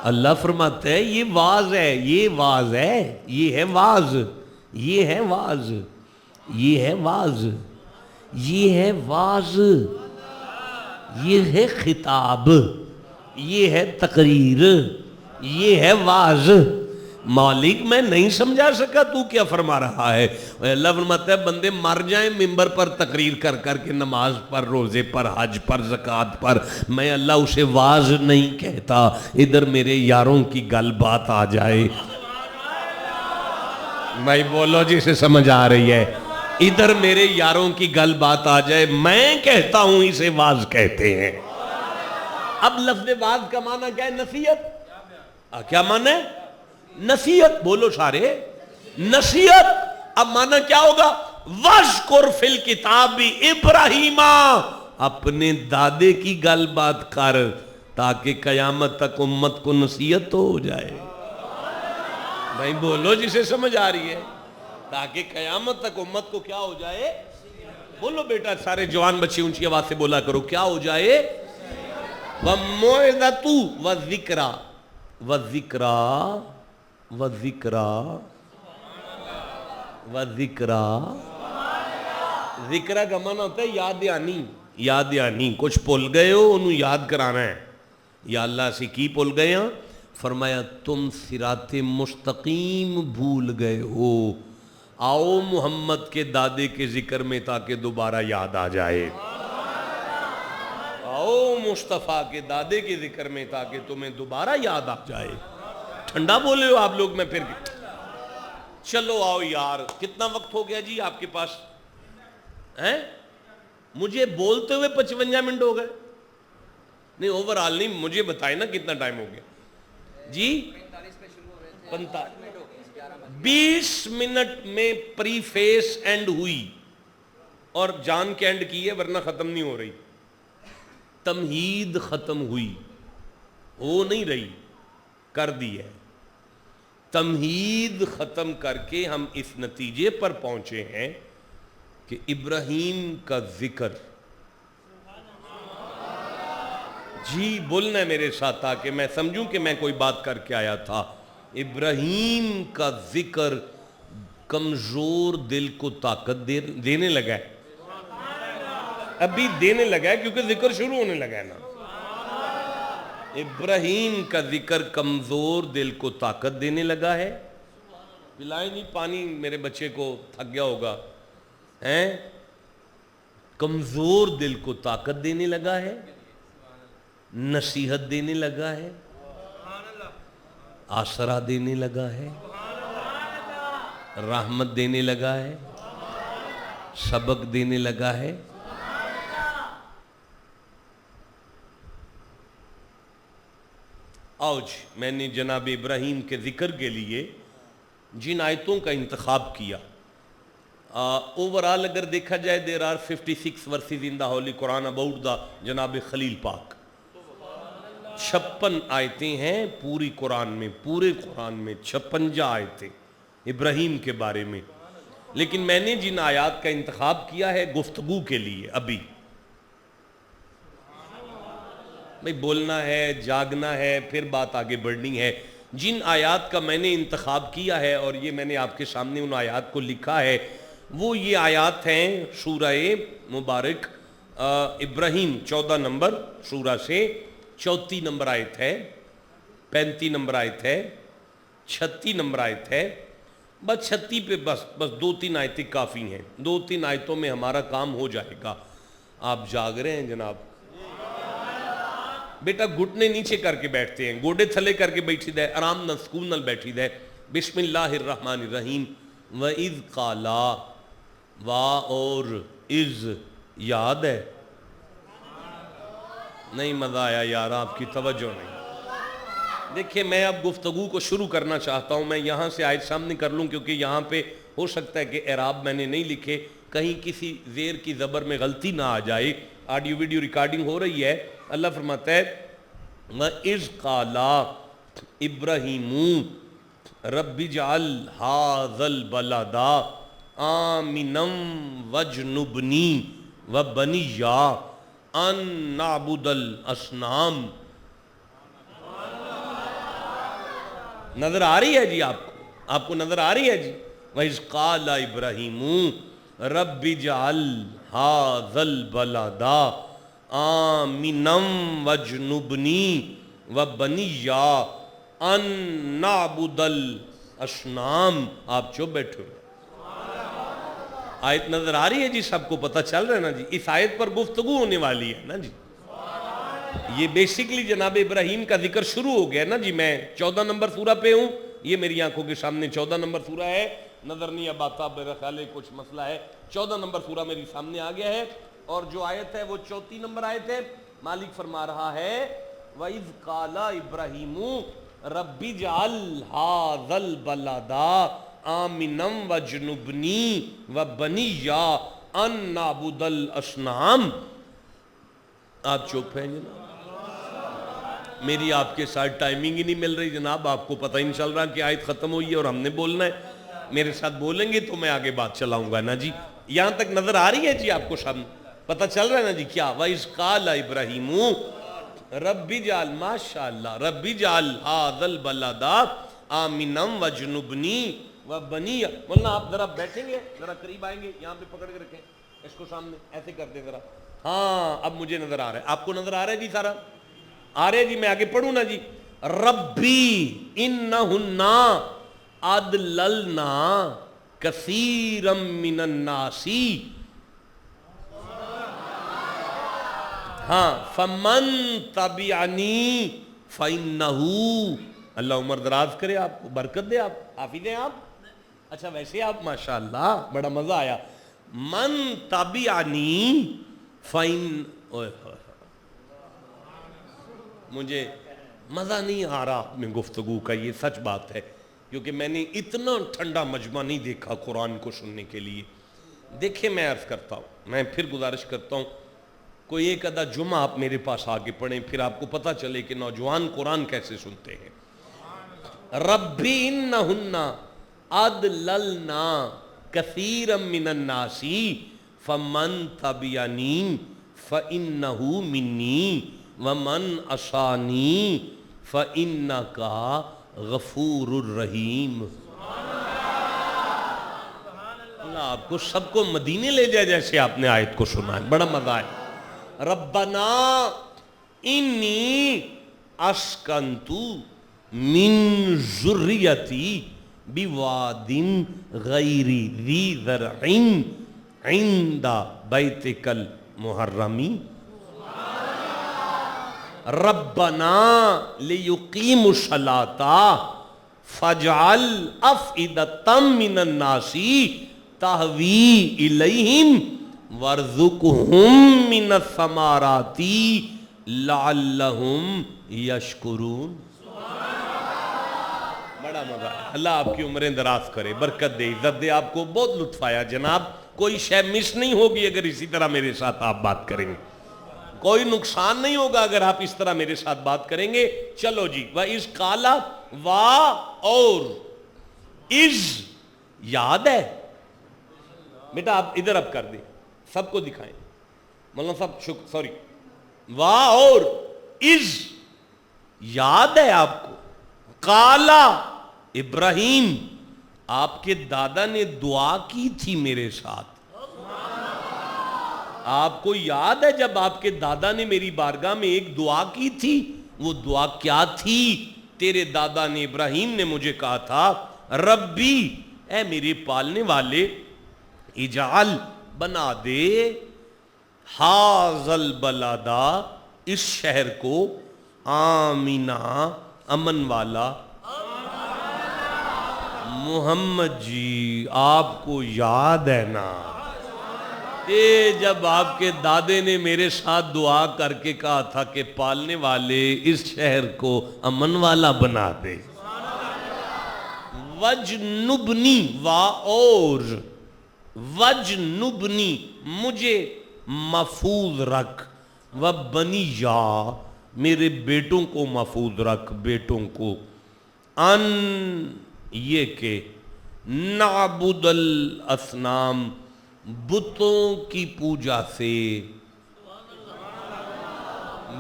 اللہ فرماتا ہے یہ واز ہے، یہ واز ہے، یہ ہے واز، یہ ہے واز، یہ ہے واز، یہ ہے واز، یہ ہے خطاب، یہ ہے تقریر، یہ ہے واز۔ مالک میں نہیں سمجھا سکا تو کیا فرما رہا ہے؟ اللہ فرماتا ہے بندے مر جائیں ممبر پر تقریر کر کر کے، نماز پر، روزے پر، حج پر، زکوٰۃ پر، میں اللہ اسے واز نہیں کہتا۔ ادھر میرے یاروں کی گل بات آ جائے، بھائی بولو جسے سمجھ آ رہی ہے، ادھر میرے یاروں کی گل بات آ جائے، میں کہتا ہوں اسے واز کہتے ہیں۔ اب لفظ واز کا معنی کیا ہے؟ نصیحت۔ کیا معنی ہے؟ نصیحت۔ بولو سارے، نصیحت۔ اب معنی کیا ہوگا؟ وَاذْكُرْ فِي الْكِتَابِ إِبْرَاهِيمَ، اپنے دادے کی گل بات کر تاکہ قیامت تک امت کو نصیحت تو ہو جائے۔ بھائی بولو جسے سمجھ آ رہی ہے، تاکہ قیامت تک امت کو کیا ہو جائے؟ بولو بیٹا، سارے جوان بچے اونچی آواز سے بولا کرو، کیا ہو جائے؟ وَمُوعِظَةُ وَذِكْرَى وَذِكْرَى وَذِكْرَى وَذِكْرَى۔ ذکرہ کا معنی ہوتا ہے یاد دہانی، یاد دہانی۔ کچھ بھول گئے ہو انہوں یاد کرانا ہے۔ یا اللہ سے کی بھول گئے ہیں؟ فرمایا تم صراط مستقیم بھول گئے ہو، آؤ محمد کے دادے کے ذکر میں تاکہ دوبارہ یاد آ جائے۔ آؤ مصطفیٰ کے دادے کے ذکر میں تاکہ تمہیں دوبارہ یاد آ جائے۔ ٹھنڈا بولے ہو آپ لوگ، میں پھر چلو آؤ یار، کتنا وقت ہو گیا جی آپ کے پاس ہیں؟ مجھے بولتے ہوئے 55 منٹ ہو گئے؟ نہیں اوورآل نہیں، مجھے بتائیں نا کتنا ٹائم ہو گیا جی؟ 20 منٹ میں پری فیس اینڈ ہوئی اور جان کے اینڈ کی ہے، ورنہ ختم نہیں ہو رہی۔ تمہید ختم ہوئی، ہو نہیں رہی، کر دی ہے۔ تمہید ختم کر کے ہم اس نتیجے پر پہنچے ہیں کہ ابراہیم کا ذکر، جی بولنا ہے میرے ساتھ تاکہ میں سمجھوں کہ میں کوئی بات کر کے آیا تھا۔ ابراہیم کا ذکر کمزور دل کو طاقت دینے لگا ہے، ابھی دینے لگا ہے کیونکہ ذکر شروع ہونے لگا ہے نا۔ ابراہیم کا ذکر کمزور دل کو طاقت دینے لگا ہے۔ پلائیں جی پانی میرے بچے کو، تھک گیا ہوگا، ہیں؟ کمزور دل کو طاقت دینے لگا ہے، نصیحت دینے لگا ہے، آسرا دینے لگا ہے، رحمت دینے لگا ہے، سبق دینے لگا ہے۔ آؤ جی، میں نے جناب ابراہیم کے ذکر کے لیے جن آیتوں کا انتخاب کیا، اوورآل اگر دیکھا جائے there are 56 verses in the Holy Quran about the جناب خلیل پاک۔ 56 آیتیں ہیں پوری قرآن میں، پورے قرآن میں 56 آیتیں ابراہیم کے بارے میں، لیکن میں نے جن آیات کا انتخاب کیا ہے گفتگو کے لیے، ابھی بھئی بولنا ہے، جاگنا ہے، پھر بات آگے بڑھنی ہے، جن آیات کا میں نے انتخاب کیا ہے اور یہ میں نے آپ کے سامنے ان آیات کو لکھا ہے، وہ یہ آیات ہیں سورہ مبارک ابراہیم 14 نمبر سورہ سے 34 نمبر آیت ہے، 35 نمبر آیت ہے، 36 نمبر آیت ہے، بس 36 پہ بس 2-3 آیتیں کافی ہیں، 2-3 آیتوں میں ہمارا کام ہو جائے گا۔ آپ جاگ رہے ہیں جناب؟ بیٹا گھٹنے نیچے کر کے بیٹھتے ہیں، گوڑے تھلے کر کے بیٹھی دے، آرام نہ سکون نہ بیٹھی دے۔ بسم اللہ الرحمن الرحیم۔ وَإِذْ قَالَا، وا اور از یاد ہے؟ نہیں مزہ آیا یار، آپ کی توجہ نہیں۔ دیکھیں میں اب گفتگو کو شروع کرنا چاہتا ہوں، میں یہاں سے آیت سامنے کر لوں کیونکہ یہاں پہ ہو سکتا ہے کہ اعراب میں نے نہیں لکھے، کہیں کسی زیر کی زبر میں غلطی نہ آ جائے، آڈیو ویڈیو ریکارڈنگ ہو رہی ہے۔ اللہ فرماتا ہے وَإِذْ قَالَا إِبْرَاهِيمُ رَبِّ اجْعَلْ هَٰذَا الْبَلَدَ آمِنًا وَاجْنُبْنِي وَبَنِيَّ أَن نَّعْبُدَ الْأَصْنَامَ۔ نظر آ رہی ہے جی آپ کو نظر آ رہی ہے جی؟ وَإِذْ قَالَ إِبْرَاهِيمُ رَبِّ اجْعَلْ هَٰذَا الْبَلَدَ آمِنًا وَاجْنُبْنِي وَبَنِيَّ أَن نَّعْبُدَ الْأَصْنَامَ۔ آپ چپ بیٹھے ہو، آیت نظر آ رہی ہے جی؟ سب کو پتہ چل رہا ہے نا جی؟ اس آیت پر گفتگو ہونے والی ہے نا جی؟ یہ بیسیکلی جناب ابراہیم کا ذکر شروع ہو گیا نا جی۔ میں 14 نمبر سورہ پہ ہوں، یہ میری آنکھوں کے سامنے 14 نمبر سورہ ہے، نظر نہیں اب آتا، میرا خیال ہے کچھ مسئلہ ہے۔ 14 نمبر سورہ میری سامنے آ گیا ہے اور جو آیت ہے وہ 34 نمبر آیت ہے۔ مالک فرما رہا ہے وَإِذْ قَالَ إِبْرَاهِيمُ رَبِّ اجْعَلْ هَٰذَا الْبَلَدَ آمِنًا وَاجْنُبْنِي وَبَنِيَّ أَن نَّعْبُدَ الْأَصْنَامَ۔ آپ چپ ہیں جناب؟ میری آپ کے ساتھ ٹائمنگ ہی نہیں مل رہی جناب، آپ کو پتہ ہی نہیں چل رہا کہ آیت ختم ہوئی ہے اور ہم نے بولنا ہے۔ میرے ساتھ بولیں گے تو میں آگے بات چلاؤں گا نا جی۔ یہاں تک نظر آ رہی ہے جی آپ کو؟ سامنے پتہ چل رہا ہے نا جی کیا؟ وَإِذْ قَالَ إِبْرَاهِيمُ رَبِّ اجْعَلْ، ماشاءاللہ، رَبِّ اجْعَلْ هَٰذَا الْبَلَدَ آمِنًا وَاجْنُبْنِي وَبَنِيَّ۔ مولانا آپ ذرا بیٹھیں گے، ذرا قریب آئیں گے، یہاں پہ پکڑ کے رکھیں اس کو، سامنے ایسے کر دیں ذرا۔ ہاں اب مجھے نظر آ رہا ہے، آپ کو نظر آ رہا ہے جی؟ سارا آ رہا ہے جی؟ میں آگے پڑھوں نا جی۔ ربی انہن اضللنا کثیرا من الناس، ہاں فمن تبعنی فإنہ، اللہ عمر دراز کرے، آپ کو برکت دے، آپ حافظ ہیں آپ؟ اچھا ویسے آپ ماشاءاللہ بڑا مزہ آیا۔ من تبعنی فإن، مجھے مزہ نہیں آ رہا اپنے گفتگو کا، یہ سچ بات ہے، کیونکہ میں نے اتنا ٹھنڈا مجمع نہیں دیکھا قرآن کو سننے کے لیے۔ دیکھیں میں عرض کرتا ہوں، میں پھر گزارش کرتا ہوں، کوئی ایک آدھا جمعہ آپ میرے پاس آگے پڑھیں، پھر آپ کو پتہ چلے کہ نوجوان قرآن کیسے سنتے ہیں۔ ربی انہن اضللنا کثیرا من الناس فمن تبعنی فإنہ منی ومن عصانی فإنک غفور الرحیم۔ اللہ آپ کو سب کو مدینے لے جائے جیسے آپ نے آیت کو سنا ہے، بڑا مزہ ہے۔ ربنا انی اسکنت من ذریتی بواد غیر ذی زرع عند بیتک المحرم ربنا لیقیموا الصلاۃ فاجعل افئدۃ من الناس تہوی الیہم وارزقہم من الثمرات لعلہم یشکرون۔ بڑا مزہ ہے، اللہ آپ کی عمریں دراز کرے، برکت دے، عزت دے، آپ کو بہت لطف آیا جناب، کوئی شے مس نہیں ہوگی اگر اسی طرح میرے ساتھ آپ بات کریں گے کوئی نقصان نہیں ہوگا اگر آپ اس طرح میرے ساتھ بات کریں گے. چلو جی. وَإِذْ قَالَ اور از یاد ہے بیٹا, آپ ادھر اب کر دیں, سب کو دکھائیں. مولانا صاحب سوری, اور از یاد ہے آپ کو, قالا ابراہیم آپ کے دادا نے دعا کی تھی میرے ساتھ. آپ کو یاد ہے جب آپ کے دادا نے میری بارگاہ میں ایک دعا کی تھی؟ وہ دعا کیا تھی؟ تیرے دادا نے ابراہیم نے مجھے کہا تھا ربی اے میرے پالنے والے, اجعل بنا دے, ہاذل بلادا اس شہر کو, آمینہ امن والا. محمد جی آپ کو یاد ہے نا جب آپ کے دادے نے میرے ساتھ دعا کر کے کہا تھا کہ پالنے والے اس شہر کو امن والا بنا دے. وجنبنی اور وجنبنی مجھے محفوظ رکھ, وبنی یا میرے بیٹوں کو محفوظ رکھ, بیٹوں کو, ان یہ کہ نعبد الاصنام بتوں کی پوجا سے,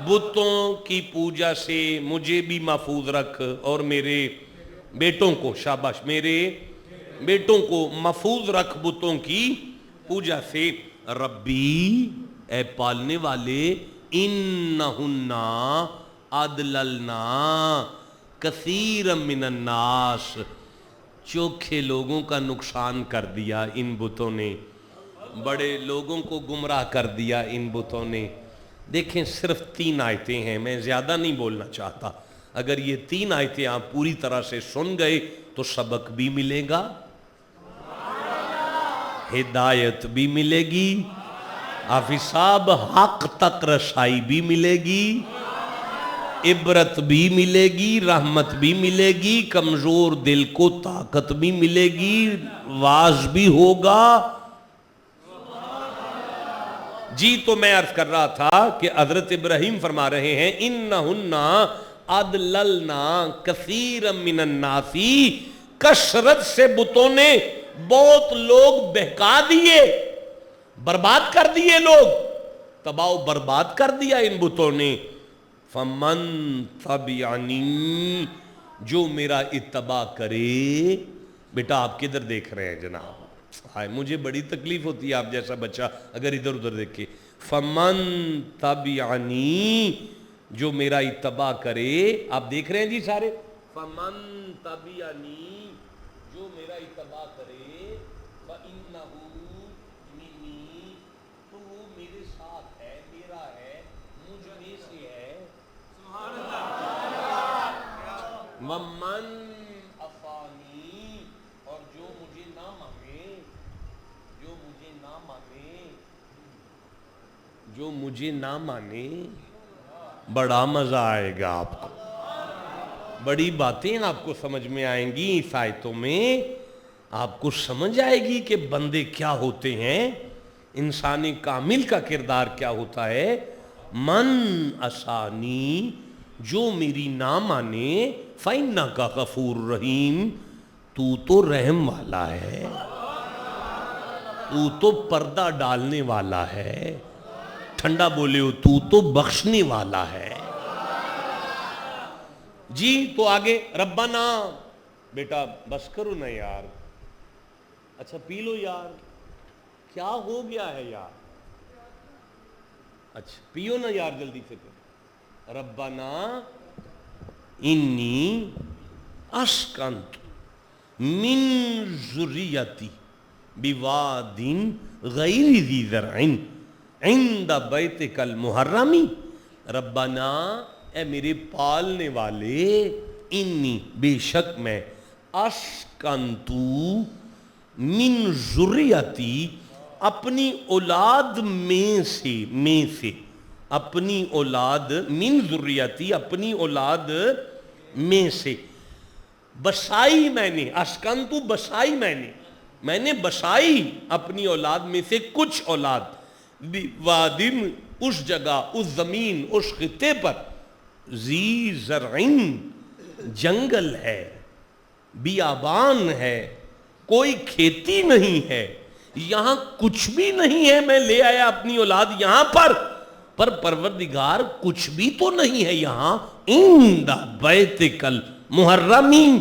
بتوں کی پوجا سے مجھے بھی محفوظ رکھ اور میرے بیٹوں کو, شاباش, میرے بیٹوں کو محفوظ رکھ بتوں کی پوجا سے. ربی اے پالنے والے, انہن اضللنا کثیرا من الناس چوکھے لوگوں کا نقصان کر دیا ان بتوں نے, بڑے لوگوں کو گمراہ کر دیا ان بتوں نے. دیکھیں صرف 3 آیتیں ہیں, میں زیادہ نہیں بولنا چاہتا. اگر یہ 3 آیتیں آپ پوری طرح سے سن گئے تو سبق بھی ملے گا, ہدایت بھی ملے گی, حافظ صاحب حق تک رسائی بھی ملے گی, عبرت بھی ملے گی, رحمت بھی ملے گی, کمزور دل کو طاقت بھی ملے گی, واعظ بھی ہوگا. جی تو میں عرض کر رہا تھا کہ حضرت ابراہیم فرما رہے ہیں انہن اضللنا کثیرا من الناس, کثرت سے بتوں نے بہت لوگ بہکا دیے, برباد کر دیے, لوگ تباہ و برباد کر دیا ان بتوں نے. فمن تبعنی جو میرا اتباع کرے. بیٹا آپ کدھر دیکھ رہے ہیں جناب؟ ہائے مجھے بڑی تکلیف ہوتی ہے آپ جیسا بچہ اگر ادھر ادھر دیکھے. فمن تبعنی جو میرا اتباع کرے, آپ دیکھ رہے ہیں جی سارے, فمن تبعنی جو میرا اتباع کرے, فإنہ منی تو وہ میرے ساتھ ہے, میرا ہے, مجھ میں سے ہے. ومن عصانی اور جو مجھے نہ مانے, جو مجھے نہ مانے, جو مجھے نہ مانے. بڑا مزہ آئے گا آپ کو, بڑی باتیں آپ کو سمجھ میں آئیں گی اس آیتوں میں. آپ کو سمجھ آئے گی کہ بندے کیا ہوتے ہیں, انسان کامل کا کردار کیا ہوتا ہے. من عصانی جو میری نہ مانے, فإنک غفور رحیم تو تو رحم والا ہے, تو تو پردہ ڈالنے والا ہے. ٹھنڈا بولے ہو, تو تو بخشنے والا ہے. جی تو آگے ربنا, بیٹا بس کرو نا یار, اچھا پی لو یار, کیا ہو گیا ہے یار, اچھا پیو نا یار جلدی سے. ربنا انی اسکنت من ذریتی بواد غیر ذی زرع عند بیتک المحرم. ربنا اے میرے پالنے والے, انی بے شک میں, اسکنتو من ذریتی اپنی اولاد میں سے, اپنی اولاد, من ذریتی اپنی اولاد میں سے, بسائی میں نے, اسکنتو بسائی میں نے بسائی اپنی اولاد میں سے کچھ اولاد, وادن اس جگہ، اس زمین، اس خطے پر ذی زرعین جنگل ہے، بیابان ہے، کوئی کھیتی نہیں ہے، یہاں کچھ بھی نہیں ہے، میں لے آیا اپنی اولاد یہاں پر پروردگار کچھ بھی تو نہیں ہے یہاں، عند بیتک المحرمین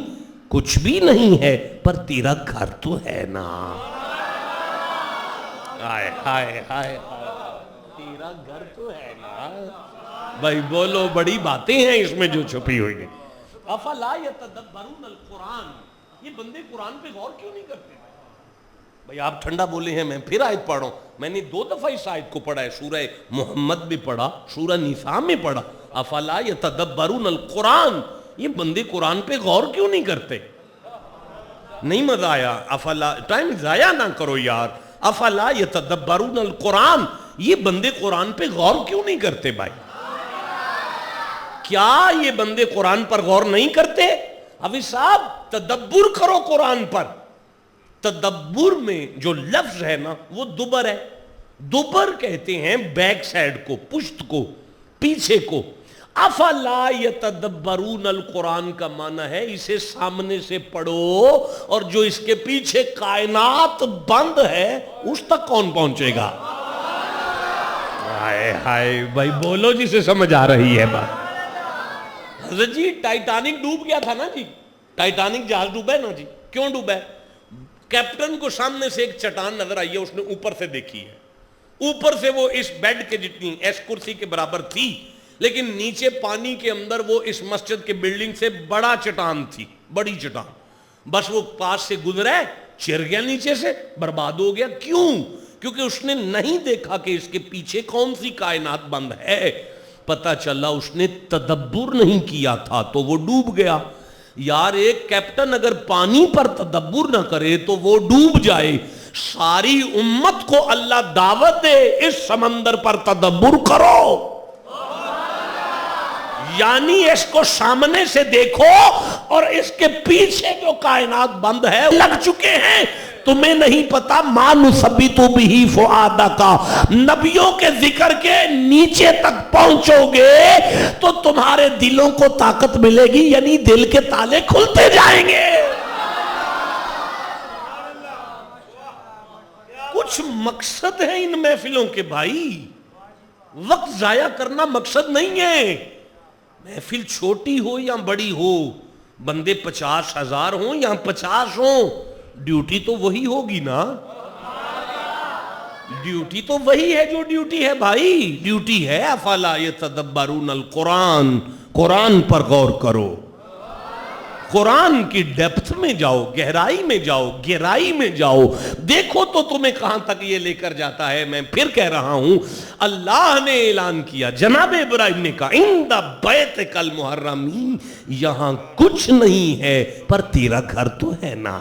کچھ بھی نہیں ہے، پر تیرا گھر تو ہے نا۔ ہائے ہائے ہائے، تیرا گھر تو ہے نا۔ بھائی بولو، بڑی باتیں ہیں اس میں جو چھپی ہوئی ہیں۔ افلا یتدبرون القرآن، یہ بندے قرآن پہ غور کیوں نہیں کرتے؟ بھائی آپ ٹھنڈا بولے ہیں، میں پھر آیت پڑھ رہا ہوں، میں نے 2 دفعہ اس آیت کو پڑھا ہے، سورہ محمد میں پڑھا، سورہ نساء میں پڑھا۔ افلا یتدبرون القرآن، یہ بندے قرآن پہ غور کیوں نہیں کرتے؟ نہیں مزہ آیا؟ افلا، ٹائم ضائع نہ کرو یار۔ افلا یتدبرون القرآن، یہ بندے قرآن پہ غور کیوں نہیں کرتے بھائی؟ کیا یہ بندے قرآن پر غور نہیں کرتے؟ حافظ صاحب تدبر کرو قرآن پر۔ تدبر میں جو لفظ ہے نا وہ دبر ہے۔ دبر کہتے ہیں بیک سائڈ کو، پشت کو، پیچھے کو۔ افلا یتدبرون القرآن کا معنی ہے اسے سامنے سے پڑھو، اور جو اس کے پیچھے کائنات بند ہے اس تک کون پہنچے گا؟ ہائے ہائے بھائی بولو جسے سمجھ آ رہی ہے بات۔ حضرت جی ٹائٹانک ڈوب گیا تھا نا جی، ٹائٹانک جہاز ڈوبا ہے نا جی، کیوں ڈوبا ہے؟ کیپٹن کو سامنے سے ایک چٹان نظر آئی ہے، اس نے اوپر سے دیکھی ہے، اوپر سے وہ اس بیڈ کے جتنی، اس کرسی کے برابر تھی، لیکن نیچے پانی کے اندر وہ اس مسجد کے بلڈنگ سے بڑا چٹان تھی، بڑی چٹان، بس وہ پاس سے گزرا ہے، چر گیا نیچے سے، برباد ہو گیا۔ کیوں؟ کیونکہ اس نے نہیں دیکھا کہ اس کے پیچھے کون سی کائنات بند ہے۔ پتہ چلا اس نے تدبر نہیں کیا تھا تو وہ ڈوب گیا۔ یار ایک کیپٹن اگر پانی پر تدبر نہ کرے تو وہ ڈوب جائے۔ ساری امت کو اللہ دعوت دے، اس سمندر پر تدبر کرو، یعنی اس کو سامنے سے دیکھو، اور اس کے پیچھے جو کائنات بند ہے لگ چکے ہیں، تمہیں نہیں پتا ما نثبت بہ فؤادک، نبیوں کے ذکر کے نیچے تک پہنچو گے تو تمہارے دلوں کو طاقت ملے گی، یعنی دل کے تالے کھلتے جائیں گے۔ کچھ مقصد ہے ان محفلوں کے بھائی، وقت ضائع کرنا مقصد نہیں ہے۔ محفل چھوٹی ہو یا بڑی ہو، بندے 50,000 ہوں یا 50 ہوں، ڈیوٹی تو وہی ہوگی نا، ڈیوٹی تو وہی ہے جو ڈیوٹی ہے بھائی، ڈیوٹی ہے افلا یتدبرون القرآن، قرآن پر غور کرو، قرآن کی ڈیپتھ میں جاؤ، گہرائی میں جاؤ، گہرائی میں جاؤ، دیکھو تو تمہیں کہاں تک یہ لے کر جاتا ہے۔ میں پھر کہہ رہا ہوں، اللہ نے اعلان کیا، جناب ابراہیم نے کہا عند بیتک المحرمین، یہاں کچھ نہیں ہے پر تیرا گھر تو ہے نا۔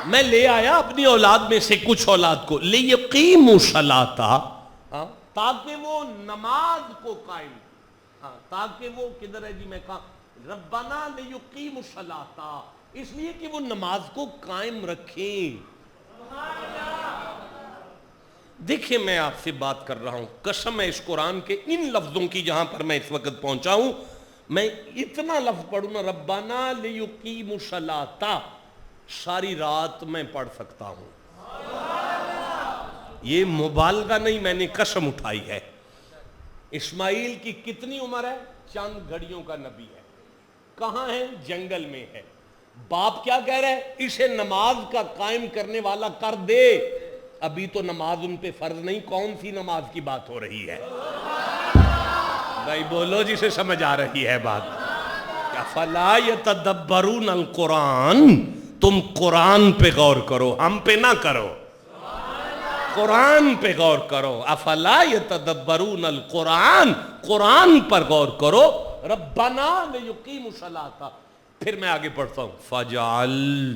میں لے آیا اپنی اولاد میں سے کچھ اولاد کو، لیقیموا الصلاۃ، تاکہ وہ نماز کو قائم، تاکہ وہ کدھر ہے جی، میں کہا ربنا لیقیموا الصلاۃ، اس لیے کہ وہ نماز کو قائم رکھیں۔ دیکھیں میں آپ سے بات کر رہا ہوں، قسم ہے اس قرآن کے ان لفظوں کی جہاں پر میں اس وقت پہنچا ہوں، میں اتنا لفظ پڑھوں نا ربنا لیقیموا الصلاۃ، ساری رات میں پڑھ سکتا ہوں۔ یہ مبالغہ نہیں، میں نے قسم اٹھائی ہے۔ اسماعیل کی کتنی عمر ہے؟ چند گھڑیوں کا نبی ہے، کہاں ہے؟ جنگل میں ہے۔ باپ کیا کہہ رہا ہے؟ اسے نماز کا قائم کرنے والا کر دے۔ ابھی تو نماز ان پہ فرض نہیں، کون سی نماز کی بات ہو رہی ہے بھائی بولو جسے سمجھ آ رہی ہے بات۔ افلا یتدبرون القرآن، تم قرآن پہ غور کرو، ہم پہ نہ کرو، قرآن پہ غور کرو۔ افلا یتدبرون القرآن، قرآن پر غور کرو۔ ربنا لیقیموا الصلاۃ، پھر میں آگے پڑھتا ہوں، فجعل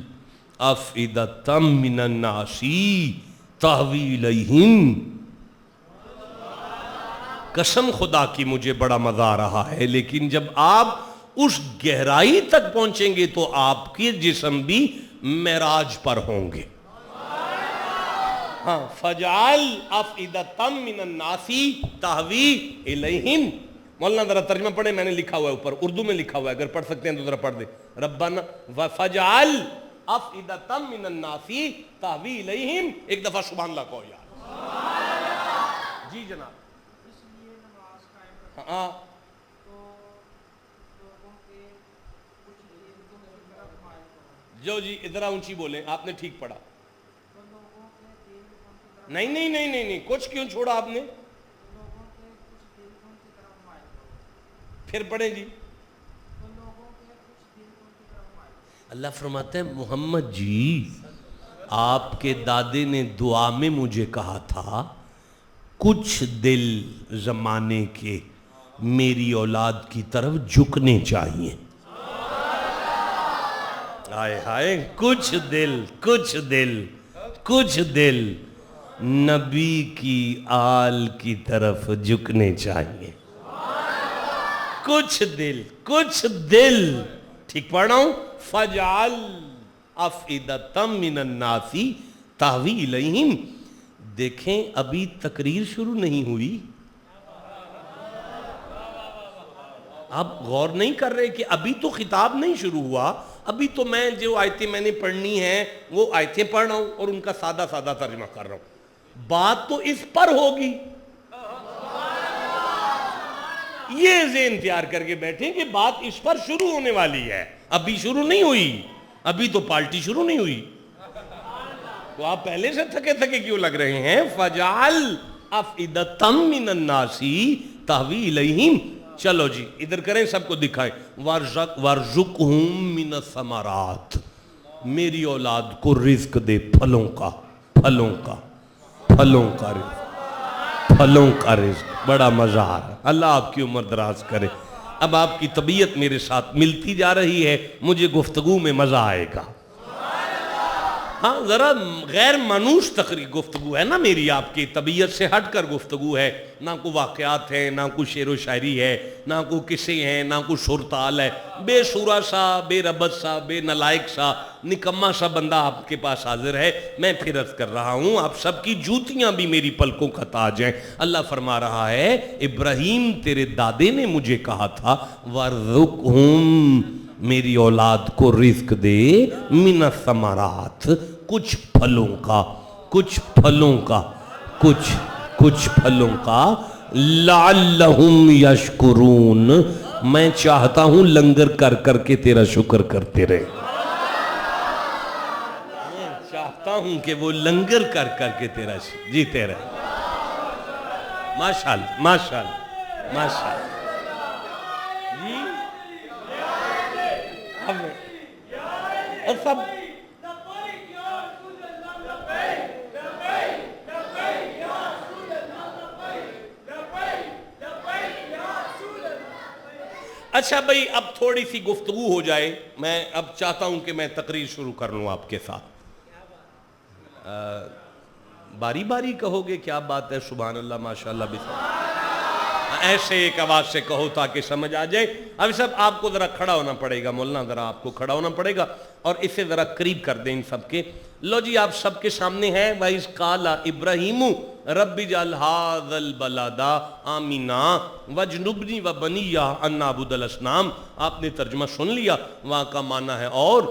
افئدۃ من الناس تہوی الیہم۔ قسم خدا کی مجھے بڑا مزہ آ رہا ہے، لیکن جب آپ اس گہرائی تک پہنچیں گے تو آپ کے جسم بھی معراج پر ہوں گے۔ ہاں فجعل افئدۃ من الناس تہوی الیہم. مولانا ذرا ترجمہ پڑھیں, میں نے لکھا ہوا ہے اوپر, اردو میں لکھا ہوا ہے, اگر پڑھ سکتے ہیں تو ذرا پڑھ دیں. ربنا فجعل افئدۃ من الناس تہوی الیہم. ایک دفعہ سبحان اللہ کہو یار. جی جناب. ہاں جو جی ادھر اونچی بولیں, آپ نے ٹھیک پڑھا. نہیں نہیں نہیں نہیں نہیں, کچھ کیوں چھوڑا آپ نے, پھر پڑھیں جی. اللہ فرماتا ہے محمد جی آپ کے دادے نے دعا میں مجھے کہا تھا کچھ دل زمانے کے میری اولاد کی طرف جھکنے چاہیے. ہائے ہائے, کچھ دل نبی کی آل کی طرف جھکنے چاہیے. کچھ دل ٹھیک پڑھ رہا ہوں. فجعل افئدۃ من الناس تہوی الیہم. دیکھیں ابھی تقریر شروع نہیں ہوئی. آپ غور نہیں کر رہے کہ ابھی تو خطاب نہیں شروع ہوا, ابھی تو میں جو آیتیں میں نے پڑھنی ہیں وہ آیتیں پڑھ رہا ہوں اور ان کا سادہ سادہ ترجمہ کر رہا ہوں. بات تو اس پر ہوگی. یہ ذہن تیار کر کے بیٹھیں کہ بات اس پر شروع ہونے والی ہے, ابھی شروع نہیں ہوئی, ابھی تو پارٹی شروع نہیں ہوئی. تو آپ پہلے سے تھکے تھکے کیوں لگ رہے ہیں؟ فجعل افئدۃ من الناس تہوی الیہم. چلو جی ادھر کریں, سب کو دکھائیں. وارزقہم من الثمرات. میری اولاد کو رزق دے, پھلوں کا رزق. بڑا مزہ آ رہا. اللہ آپ کی عمر دراز کرے. اب آپ کی طبیعت میرے ساتھ ملتی جا رہی ہے, مجھے گفتگو میں مزہ آئے گا. ہاں ذرا غیر مانوس تقریر گفتگو ہے نا میری, آپ کی طبیعت سے ہٹ کر گفتگو ہے. نہ کوئی واقعات ہیں, نہ کوئی شعر و شاعری ہے, نہ کوئی قصے ہیں, نہ کوئی شرطال ہے. بے سورا سا, بے ربط سا, بے نلائق سا, نکما سا بندہ آپ کے پاس حاضر ہے. میں پھر عرض کر رہا ہوں آپ سب کی جوتیاں بھی میری پلکوں کا تاج ہیں. اللہ فرما رہا ہے ابراہیم تیرے دادے نے مجھے کہا تھا وارزقہم, میری اولاد کو رزق دے, من الثمرات, کچھ پھلوں کا, لعلہم یشکرون, میں چاہتا ہوں لنگر کر کر کے تیرا شکر کرتے رہے. میں چاہتا ہوں کہ وہ لنگر کر کر کے تیرا جیتے رہے. ماشاءاللہ ماشاءاللہ ماشاءاللہ. اور سب اچھا بھائی اب تھوڑی سی گفتگو ہو جائے. میں اب چاہتا ہوں کہ میں تقریر شروع کر لوں آپ کے ساتھ. باری باری کہو گے, کیا بات ہے, سبحان اللہ ماشاءاللہ بسم اللہ, ایسے ایک آواز سے کہو تاکہ سمجھ آ جائے. اب سب آپ کو ذرا کھڑا ہونا پڑے گا, مولانا ذرا آپ کو کھڑا ہونا پڑے گا اور اسے ذرا قریب کر دیں ان سب کے. لو جی آپ سب کے سامنے ہے وَإِذْ قَالَ إِبْرَاهِيمُ رَبِّ اجْعَلْ هَٰذَا الْبَلَدَ آمِنًا وَاجْنُبْنِي وَبَنِيَّ أَن نَّعْبُدَ الْأَصْنَامَ. آپ نے ترجمہ سن لیا, وہاں کا معنی ہے. اور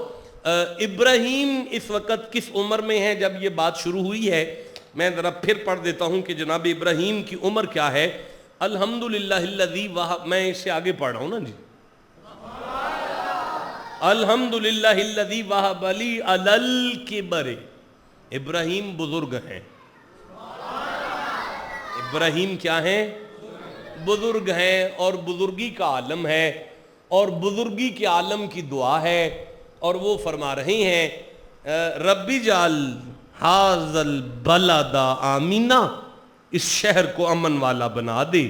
ابراہیم اس وقت کس عمر میں ہے جب یہ بات شروع ہوئی ہے؟ میں ذرا پھر پڑھ دیتا ہوں کہ جناب ابراہیم کی عمر کیا ہے. الحمدللہ الذی وہب, میں اس سے آگے پڑھ رہا ہوں نا جی. الحمدللہ الذی وہب لی علی الکبر. ابراہیم بزرگ ہیں. ابراہیم کیا ہیں؟ بزرگ ہیں, اور بزرگی کا عالم ہے, اور بزرگی کے عالم کی دعا ہے. اور وہ فرما رہے ہیں رب اجعل ھذا البلد آمنا, اس شہر کو امن والا بنا دے,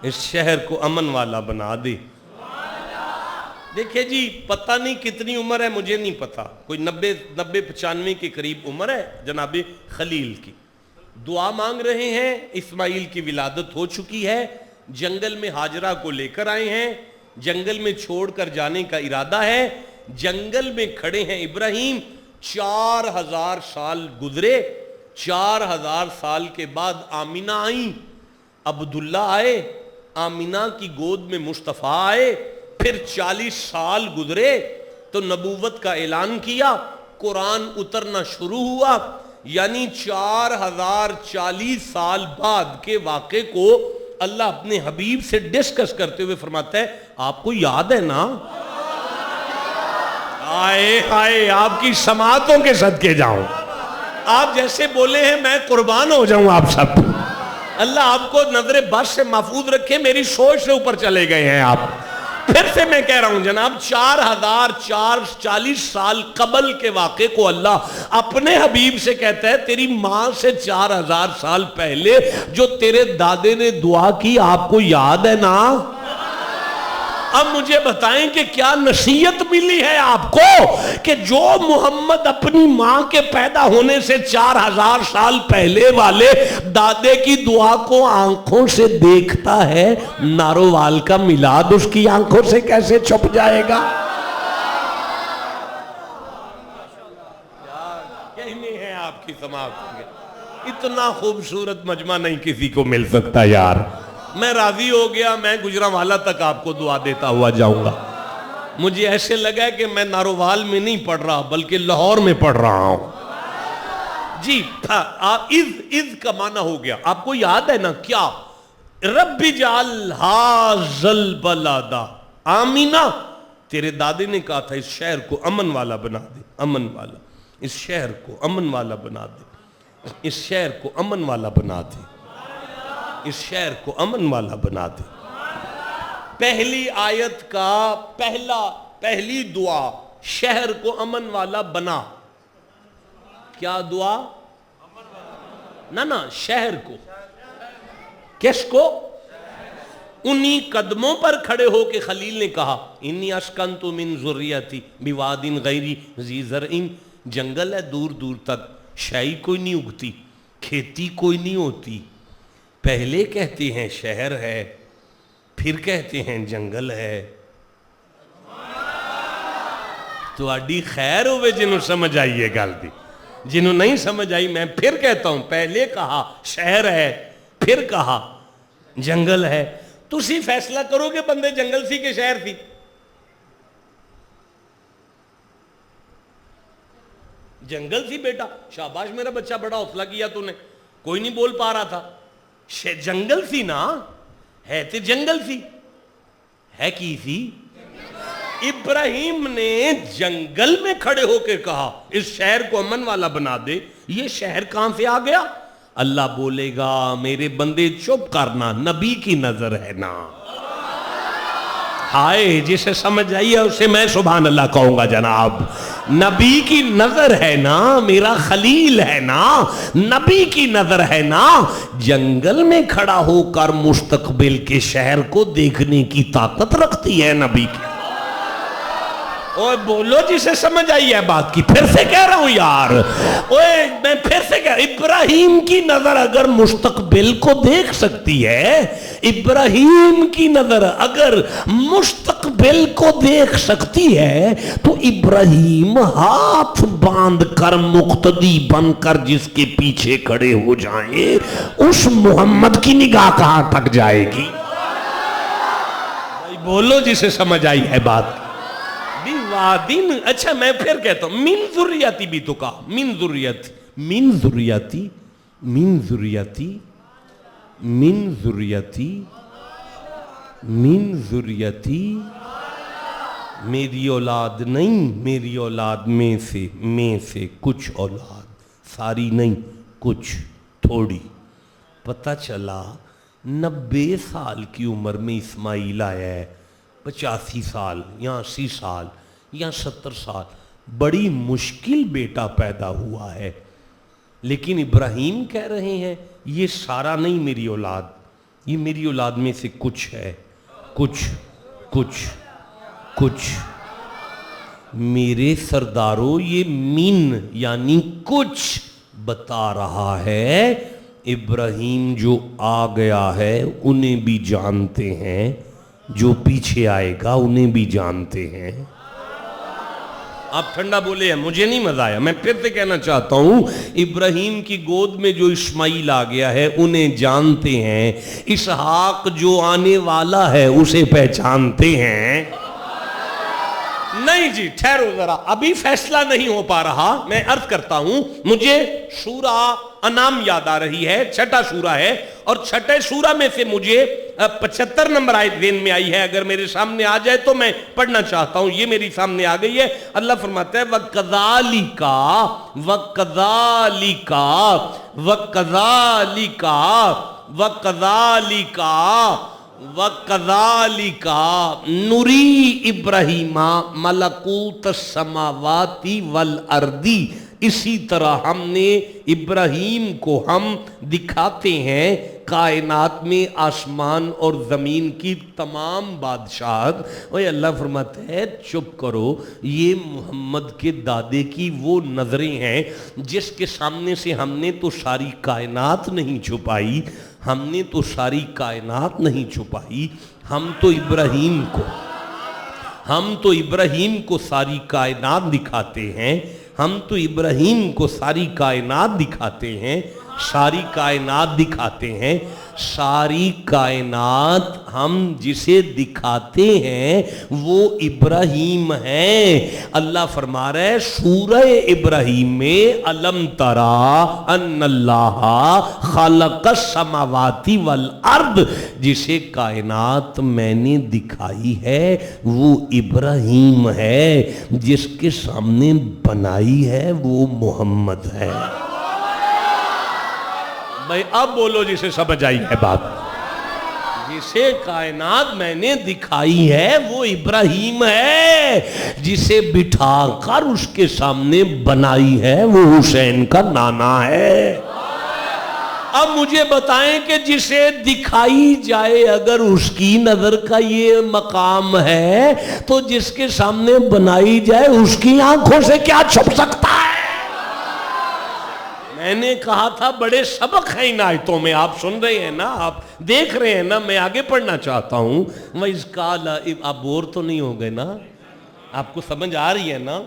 اس شہر کو امن والا بنا دے. دیکھیں جی پتہ نہیں کتنی عمر ہے, مجھے نہیں پتا, کوئی 90-95 کے قریب عمر ہے جناب خلیل کی. دعا مانگ رہے ہیں, اسماعیل کی ولادت ہو چکی ہے, جنگل میں ہاجرہ کو لے کر آئے ہیں, جنگل میں چھوڑ کر جانے کا ارادہ ہے. جنگل میں کھڑے ہیں ابراہیم, 4000 سال گزرے, 4000 سال کے بعد آمینہ آئیں, عبداللہ آئے, آمینہ کی گود میں مصطفیٰ آئے, پھر 40 سال گزرے تو نبوت کا اعلان کیا, قرآن اترنا شروع ہوا. یعنی 4040 سال بعد کے واقعے کو اللہ اپنے حبیب سے ڈسکس کرتے ہوئے فرماتا ہے آپ کو یاد ہے نا؟ آئے ہائے آپ کی سماعتوں کے صدقے جاؤں, آپ جیسے بولے ہیں میں قربان ہو جاؤں آپ سب. اللہ آپ کو نظر بس سے محفوظ رکھے, میری سوچ سے اوپر چلے گئے ہیں آپ. پھر سے میں کہہ رہا ہوں جناب, 4040 سال قبل کے واقعے کو اللہ اپنے حبیب سے کہتا ہے تیری ماں سے 4000 سال پہلے جو تیرے دادے نے دعا کی آپ کو یاد ہے نا؟ اب مجھے بتائیں کہ کیا نصیحت ملی ہے آپ کو کہ جو محمد اپنی ماں کے پیدا ہونے سے 4000 سال پہلے والے دادے کی دعا کو آنکھوں سے دیکھتا ہے, نارووال کا میلاد اس کی آنکھوں سے کیسے چھپ جائے گا؟ کہنے ہیں آپ کی سماعت, اتنا خوبصورت مجمع نہیں کسی کو مل سکتا یار. میں راضی ہو گیا, میں گجرانوالہ تک آپ کو دعا دیتا ہوا جاؤں گا. مجھے ایسے لگا کہ میں نارووال میں نہیں پڑھ رہا بلکہ لاہور میں پڑھ رہا ہوں. جی اذ کا معنی ہو گیا, آپ کو یاد ہے نا کیا؟ رب اجعل ھذل بلدا آمینہ, تیرے دادے نے کہا تھا اس شہر کو امن والا بنا دے, امن والا, اس شہر کو امن والا بنا دے, اس شہر کو امن والا بنا دے, اس شہر کو امن والا بنا دے. پہلی آیت کا پہلی دعا شہر کو امن والا بنا. کیا دعا؟ نا شہر کو. کس کو؟ انہی قدموں پر کھڑے ہو کے خلیل نے کہا انی اسکنت من ذریتی بواد غیر ذی زرع, جنگل ہے دور دور تک, شائی کوئی نہیں اگتی, کھیتی کوئی نہیں ہوتی. پہلے کہتے ہیں شہر ہے, پھر کہتے ہیں جنگل ہے. تو اڈی خیر ہوئے جنہوں سمجھ آئیے گل دی, جنہوں نہیں سمجھ آئی میں پھر کہتا ہوں, پہلے کہا شہر ہے, پھر کہا جنگل ہے. تسی فیصلہ کرو کہ بندے جنگل سی کہ شہر تھی. جنگل سی بیٹا, شاباش میرا بچہ, بڑا حوصلہ کیا تو نے, کوئی نہیں بول پا رہا تھا. جنگل سی نا, ہے تے جنگل سی, ہے کی سی؟ ابراہیم نے جنگل میں کھڑے ہو کے کہا اس شہر کو امن والا بنا دے. یہ شہر کہاں سے آ گیا؟ اللہ بولے گا میرے بندے چپ کرنا, نبی کی نظر ہے نا. ہائے جسے سمجھ آئی ہے اسے میں سبحان اللہ کہوں گا جناب. نبی کی نظر ہے نا, میرا خلیل ہے نا, نبی کی نظر ہے نا. جنگل میں کھڑا ہو کر مستقبل کے شہر کو دیکھنے کی طاقت رکھتی ہے نبی کی. اوہ بولو جسے سمجھ آئی ہے بات کی. پھر سے کہہ رہا ہوں یار, اوہ میں پھر سے کہہ رہا ہوں, ابراہیم کی نظر اگر مستقبل کو دیکھ سکتی ہے, ابراہیم کی نظر اگر مستقبل کو دیکھ سکتی ہے, تو ابراہیم ہاتھ باندھ کر مقتدی بن کر جس کے پیچھے کھڑے ہو جائیں, اس محمد کی نگاہ کہاں تک جائے گی؟ بولو جسے سمجھ آئی ہے بات. اچھا میں پھر کہتا ہوں من ذریتی بھی تو کہا, من ذریتی, من ذریتی, من ذریتی, من ذریتی, من ذریتی. میری اولاد نہیں, میری اولاد میں سے کچھ اولاد, ساری نہیں کچھ تھوڑی. پتہ چلا 90 سال کی عمر میں اسماعیل آیا ہے, 85 سال یا 80 سال یا 70 سال, بڑی مشکل بیٹا پیدا ہوا ہے. لیکن ابراہیم کہہ رہے ہیں یہ سارا نہیں میری اولاد, یہ میری اولاد میں سے کچھ ہے, کچھ کچھ کچھ. میرے سرداروں یہ من یعنی کچھ بتا رہا ہے. ابراہیم جو آ گیا ہے انہیں بھی جانتے ہیں, جو پیچھے آئے گا انہیں بھی جانتے ہیں. آپ ٹھنڈا بولے ہیں، مجھے نہیں مزہ آیا. میں پھر سے کہنا چاہتا ہوں، ابراہیم کی گود میں جو اسماعیل آ گیا ہے انہیں جانتے ہیں، اسحاق جو آنے والا ہے اسے پہچانتے ہیں. نہیں جی ٹھہرو ذرا، ابھی فیصلہ نہیں ہو پا رہا. میں عرض کرتا ہوں، مجھے سورہ انعام یاد آ رہی ہے، چھٹا سورہ ہے، اور چھٹے سورہ میں سے مجھے 75 نمبر آیت ذہن میں آئی ہے. اگر میرے سامنے آ جائے تو میں پڑھنا چاہتا ہوں. یہ میری سامنے آ گئی ہے. اللہ فرماتا ہے وَكَذَلِكَ نُرِي إِبْرَاهِيمَ مَلَكُوتَ السَّمَاوَاتِ وَالْأَرْضِ. اسی طرح ہم نے ابراہیم کو ہم دکھاتے ہیں کائنات میں آسمان اور زمین کی تمام بادشاہت. اوہ اللہ فرماتا ہے چپ کرو، یہ محمد کے دادے کی وہ نظریں ہیں جس کے سامنے سے ہم نے تو ساری کائنات نہیں چھپائی، ہم نے تو ساری کائنات نہیں چھپائی، ہم تو ابراہیم کو ساری کائنات دکھاتے ہیں. ہم تو ابراہیم کو ساری کائنات دکھاتے ہیں، ساری کائنات دکھاتے ہیں. ساری کائنات ہم جسے دکھاتے ہیں وہ ابراہیم ہے. اللہ فرما رہا ہے سورہ ابراہیم میں الم ترا ان اللہ خلق السماوات والارض، جسے کائنات میں نے دکھائی ہے وہ ابراہیم ہے، جس کے سامنے بنائی ہے وہ محمد ہے. بھائی اب بولو جسے سمجھ آئی ہے بات. جسے کائنات میں نے دکھائی ہے وہ ابراہیم ہے، جسے بٹھا کر اس کے سامنے بنائی ہے وہ حسین کا نانا ہے. اب مجھے بتائیں کہ جسے دکھائی جائے اگر اس کی نظر کا یہ مقام ہے تو جس کے سامنے بنائی جائے اس کی آنکھوں سے کیا چھپ سکتا ہے؟ میں نے کہا تھا بڑے سبق ہیں ان آیتوں میں. آپ سن رہے ہیں نا، آپ دیکھ رہے ہیں نا. میں آگے پڑھنا چاہتا ہوں. وَإِذْ قَالَ، آپ بور تو نہیں ہو گئے نا؟ آپ کو سمجھ آ رہی ہے نا؟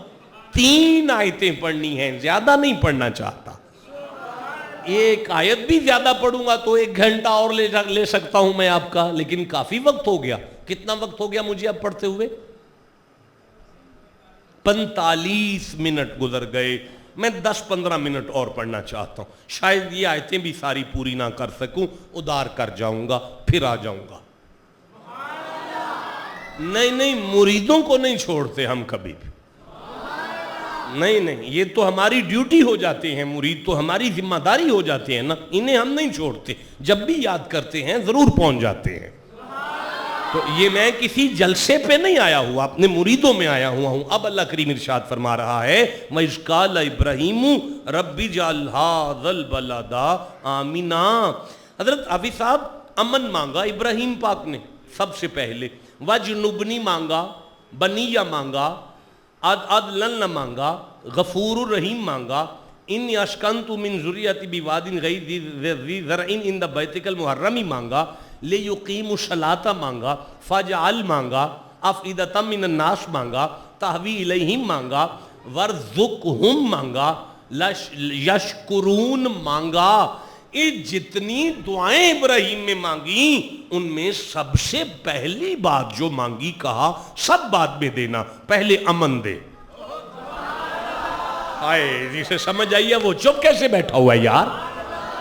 3 آیتیں پڑھنی ہیں، زیادہ نہیں پڑھنا چاہتا. ایک آیت بھی زیادہ پڑھوں گا تو 1 گھنٹہ اور لے سکتا ہوں میں آپ کا، لیکن کافی وقت ہو گیا. کتنا وقت ہو گیا مجھے اب پڑھتے ہوئے؟ 45 منٹ گزر گئے. میں 10-15 منٹ اور پڑھنا چاہتا ہوں. شاید یہ آیتیں بھی ساری پوری نہ کر سکوں، ادھار کر جاؤں گا، پھر آ جاؤں گا. نہیں مریدوں کو نہیں چھوڑتے ہم کبھی بھی. نہیں یہ تو ہماری ڈیوٹی ہو جاتے ہیں، مرید تو ہماری ذمہ داری ہو جاتے ہیں نا. انہیں ہم نہیں چھوڑتے، جب بھی یاد کرتے ہیں ضرور پہنچ جاتے ہیں. تو یہ میں کسی جلسے پہ نہیں آیا ہوا، اپنے مریدوں میں آیا ہوا ہوں. اب اللہ کریم ارشاد فرما رہا ہے وَإِذْ قَالَ إِبْرَاهِيمُ رَبِّ اجْعَلْ هَٰذَا الْبَلَدَ آمِنًا. حضرت حافظ صاحب امن مانگا ابراہیم پاک نے سب سے پہلے. وَجْنُبْنِی مانگا، بنیہ مانگا، عدلن مانگا، غفور الرحیم مانگا، انی اسکنت من ذریتی بواد غیر ذی زرع عند بیتک المحرم مانگا، لیقیموا الصلاۃ مانگا، فاجعل مانگا، افئدۃ من الناس مانگا، تہوی الیہم مانگا، ورزقہم مانگا، یشکرون مانگا. یہ جتنی دعائیں ابراہیم میں مانگی ان میں سب سے پہلی بات جو مانگی، کہا سب بعد میں دینا، پہلے امن دے. آئے جسے سمجھ آئی ہے وہ چپ کیسے بیٹھا ہوا ہے یار؟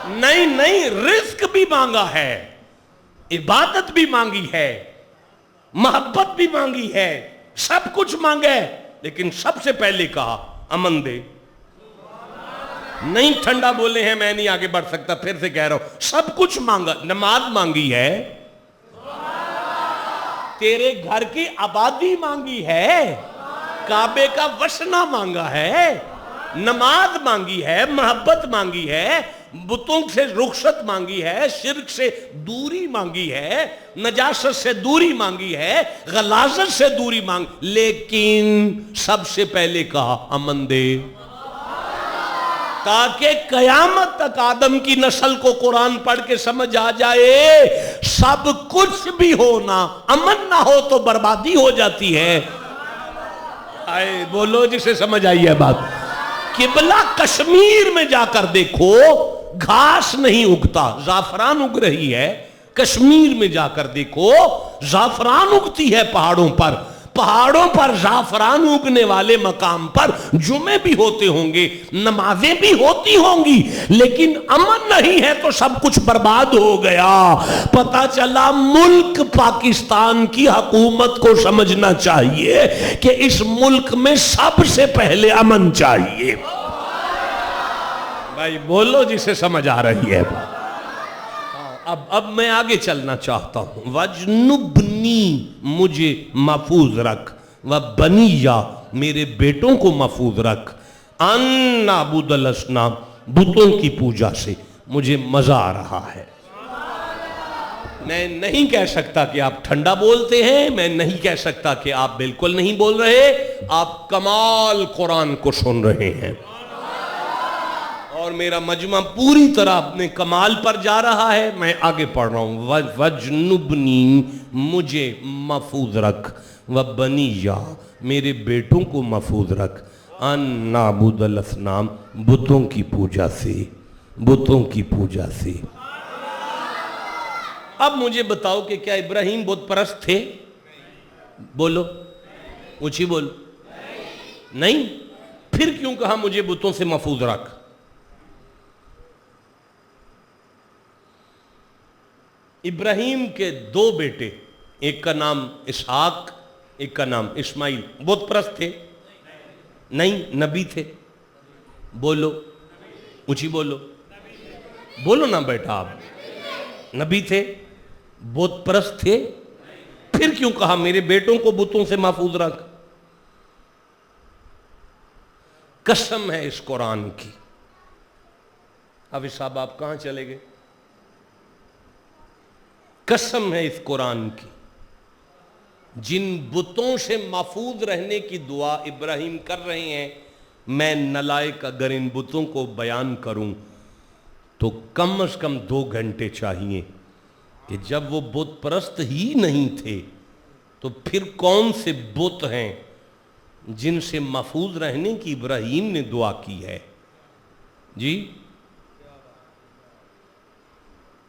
نہیں رزق بھی مانگا ہے، عبادت بھی مانگی ہے، محبت بھی مانگی ہے، سب کچھ مانگا ہے، لیکن سب سے پہلے کہا امن دے. نہیں ٹھنڈا بولے ہیں، میں نہیں آگے بڑھ سکتا، پھر سے کہہ رہا ہوں سب کچھ مانگا. نماز مانگی ہے، تیرے گھر کی آبادی مانگی ہے، کعبے کا وسنا مانگا ہے، نماز مانگی ہے، محبت مانگی ہے، بتوں سے رخصت مانگی ہے، شرک سے دوری مانگی ہے، نجاست سے دوری مانگی ہے، غلاظت سے دوری مانگ، لیکن سب سے پہلے کہا امن دے، تاکہ قیامت تک آدم کی نسل کو قرآن پڑھ کے سمجھ آ جائے سب کچھ بھی ہونا، امن نہ ہو تو بربادی ہو جاتی ہے. آئے بولو جسے سمجھ آئی ہے بات. قبلہ کشمیر میں جا کر دیکھو گھاس نہیں اگتا, زعفران اگ رہی ہے. کشمیر میں جا کر دیکھو زعفران اگتی ہے پہاڑوں پر. پہاڑوں پر زعفران اگنے والے مقام پر جمعے بھی ہوتے ہوں گے, نمازیں بھی ہوتی ہوں گی, لیکن امن نہیں ہے تو سب کچھ برباد ہو گیا. پتہ چلا ملک پاکستان کی حکومت کو سمجھنا چاہیے کہ اس ملک میں سب سے پہلے امن چاہیے. بھائی بولو جسے سمجھ آ رہی ہے. اب میں آگے چلنا چاہتا ہوں. وَجْنُبْنِي, مجھے محفوظ رکھ, وَبَنِيَّ, میرے بیٹوں کو محفوظ رکھ, أَن نَعْبُدَ الْأَصْنَامَ, بتوں کی پوجا سے مجھے مزہ آ رہا ہے. میں نہیں کہہ سکتا کہ آپ ٹھنڈا بولتے ہیں, میں نہیں کہہ سکتا کہ آپ بالکل نہیں بول رہے, آپ کمال قرآن کو سن رہے ہیں اور میرا مجمع پوری طرح اپنے کمال پر جا رہا ہے. میں آگے پڑھ رہا ہوں. وَجْنُبْنِي, مجھے محفوظ رکھ, وَبَنِيَّ, میرے بیٹوں کو محفوظ رکھ, أَن نَعْبُدَ الْأَصْنَامَ, بتوں کی پوجا سے, بتوں کی پوجا سے. اب مجھے بتاؤ کہ کیا ابراہیم بت پرست تھے؟ بولو اونچی بولو. نہیں. پھر کیوں کہا مجھے بتوں سے محفوظ رکھ؟ ابراہیم کے دو بیٹے, ایک کا نام اسحاق, ایک کا نام اسماعیل, بت پرست تھے؟ نہیں. نبی تھے؟ بولو اونچی بولو. بولو نا بیٹا آپ. نبی تھے, بت پرست تھے, پھر کیوں کہا میرے بیٹوں کو بتوں سے محفوظ رکھ؟ قسم ہے اس قرآن کی. حافظ صاحب آپ کہاں چلے گئے؟ قسم ہے اس قرآن کی, جن بتوں سے محفوظ رہنے کی دعا ابراہیم کر رہے ہیں, میں نالائق اگر ان بتوں کو بیان کروں تو کم از کم 2 گھنٹے چاہیے. کہ جب وہ بت پرست ہی نہیں تھے تو پھر کون سے بت ہیں جن سے محفوظ رہنے کی ابراہیم نے دعا کی ہے؟ جی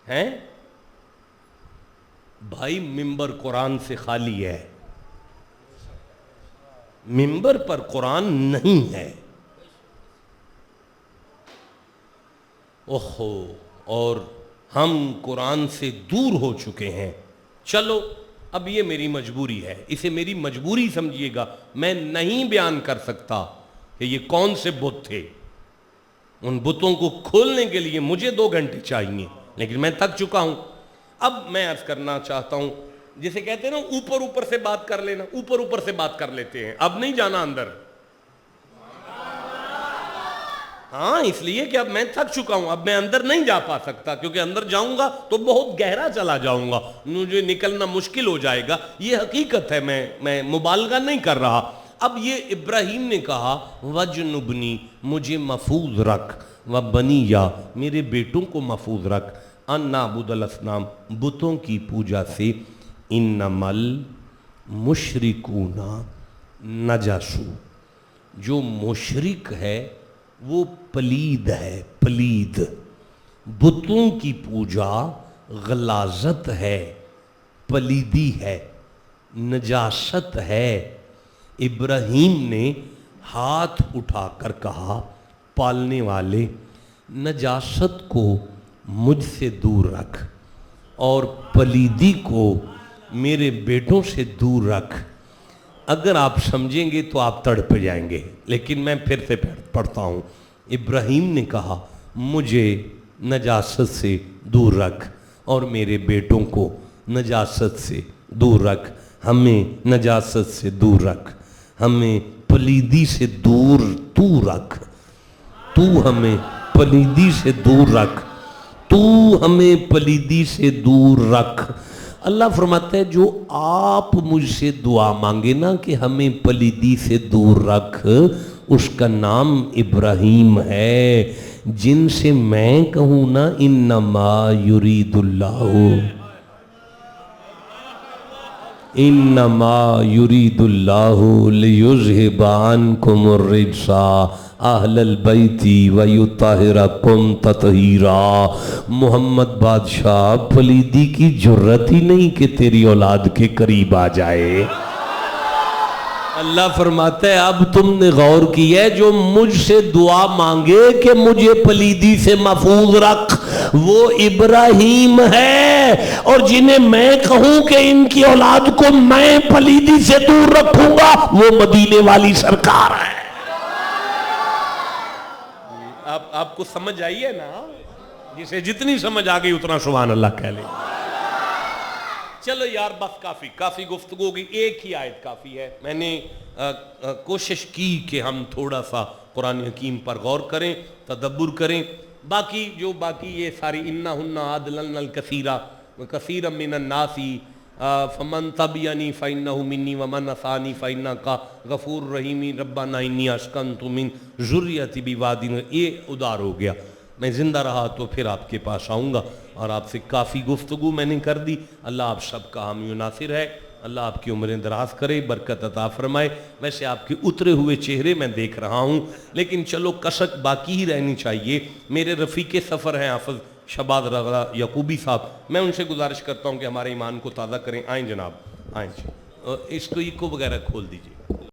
ہیں بھائی, ممبر قرآن سے خالی ہے, ممبر پر قرآن نہیں ہے. اوہو, اور ہم قرآن سے دور ہو چکے ہیں. چلو اب یہ میری مجبوری ہے, اسے میری مجبوری سمجھیے گا. میں نہیں بیان کر سکتا کہ یہ کون سے بت تھے. ان بتوں کو کھولنے کے لیے مجھے 2 گھنٹے چاہیے, لیکن میں تھک چکا ہوں. اب میں عرض کرنا چاہتا ہوں, جسے کہتے ہیں نا اوپر اوپر سے بات کر لینا, اوپر اوپر سے بات کر لیتے ہیں, اب نہیں جانا اندر. ہاں, اس لیے کہ اب میں تھک چکا ہوں, اب میں اندر نہیں جا پا سکتا, کیونکہ اندر جاؤں گا تو بہت گہرا چلا جاؤں گا, مجھے نکلنا مشکل ہو جائے گا. یہ حقیقت ہے, میں مبالغہ نہیں کر رہا. اب یہ ابراہیم نے کہا وَجْنُبْنِي, مجھے محفوظ رکھ, وَبَنِيَّ, میرے بیٹوں کو محفوظ رکھ, أَن نَعْبُدَ الْأَصْنَامَ, بتوں کی پوجا سے, إِنَّمَا الْمُشْرِكُونَ نَجَسٌ, جو مشرک ہے وہ پلید ہے, پلید. بتوں کی پوجا غلاظت ہے, پلیدی ہے, نجاست ہے. ابراہیم نے ہاتھ اٹھا کر کہا, پالنے والے نجاست کو مجھ سے دور رکھ اور پلیدی کو میرے بیٹوں سے دور رکھ. اگر آپ سمجھیں گے تو آپ تڑپ جائیں گے, لیکن میں پھر سے پڑھتا ہوں. ابراہیم نے کہا مجھے نجاست سے دور رکھ اور میرے بیٹوں کو نجاست سے دور رکھ. ہمیں نجاست سے دور رکھ, ہمیں پلیدی سے دور تو رکھ, تو ہمیں پلیدی سے دور رکھ, تو ہمیں پلیدی سے دور رکھ. اللہ فرماتا ہے جو آپ مجھ سے دعا مانگے نا کہ ہمیں پلیدی سے دور رکھ, اس کا نام ابراہیم ہے. جن سے میں کہوں نا انما یرید اللہ, انما یرید اللہ لیذہب عنکم الرجس اہل البیت ویطہرکم تطہیرا. محمد بادشاہ پلیدی کی جرت ہی نہیں کہ تیری اولاد کے قریب آ جائے. اللہ فرماتا ہے اب تم نے غور کیا ہے جو مجھ سے دعا مانگے کہ مجھے پلیدی سے محفوظ رکھ وہ ابراہیم ہے، اور جنہیں میں کہوں کہ ان کی اولاد کو میں پلیدی سے دور رکھوں گا وہ مدینے والی سرکار ہے. آپ کو سمجھ آئی ہے نا؟ جسے جتنی سمجھ آ گئی اتنا سبحان اللہ کہہ لیں. چلو یار بس کافی گفتگو ہوگی. ایک ہی آیت کافی ہے. میں نے کوشش کی کہ ہم تھوڑا سا قرآن حکیم پر غور کریں، تدبر کریں. باقی یہ ساری انہن عادلن الکثیرہ کثیرا من الناس فمن تبعنی فانہ منی ومن عصانی فانک غفور رحیم ربنا انی اسکنت من ذریتی بواد، یہ ادار ہو گیا. میں زندہ رہا تو پھر آپ کے پاس آؤں گا اور آپ سے کافی گفتگو میں نے کر دی. اللہ آپ سب کا حامی و ناصر ہے. اللہ آپ کی عمریں دراز کرے، برکت عطا فرمائے. ویسے آپ کے اترے ہوئے چہرے میں دیکھ رہا ہوں، لیکن چلو کسک باقی ہی رہنی چاہیے. میرے رفیق سفر ہیں حافظ شہباز رضا یعقوبی صاحب، میں ان سے گزارش کرتا ہوں کہ ہمارے ایمان کو تازہ کریں. آئیں جناب، آئیں جی. اس کو ایکو وغیرہ کھول دیجیے.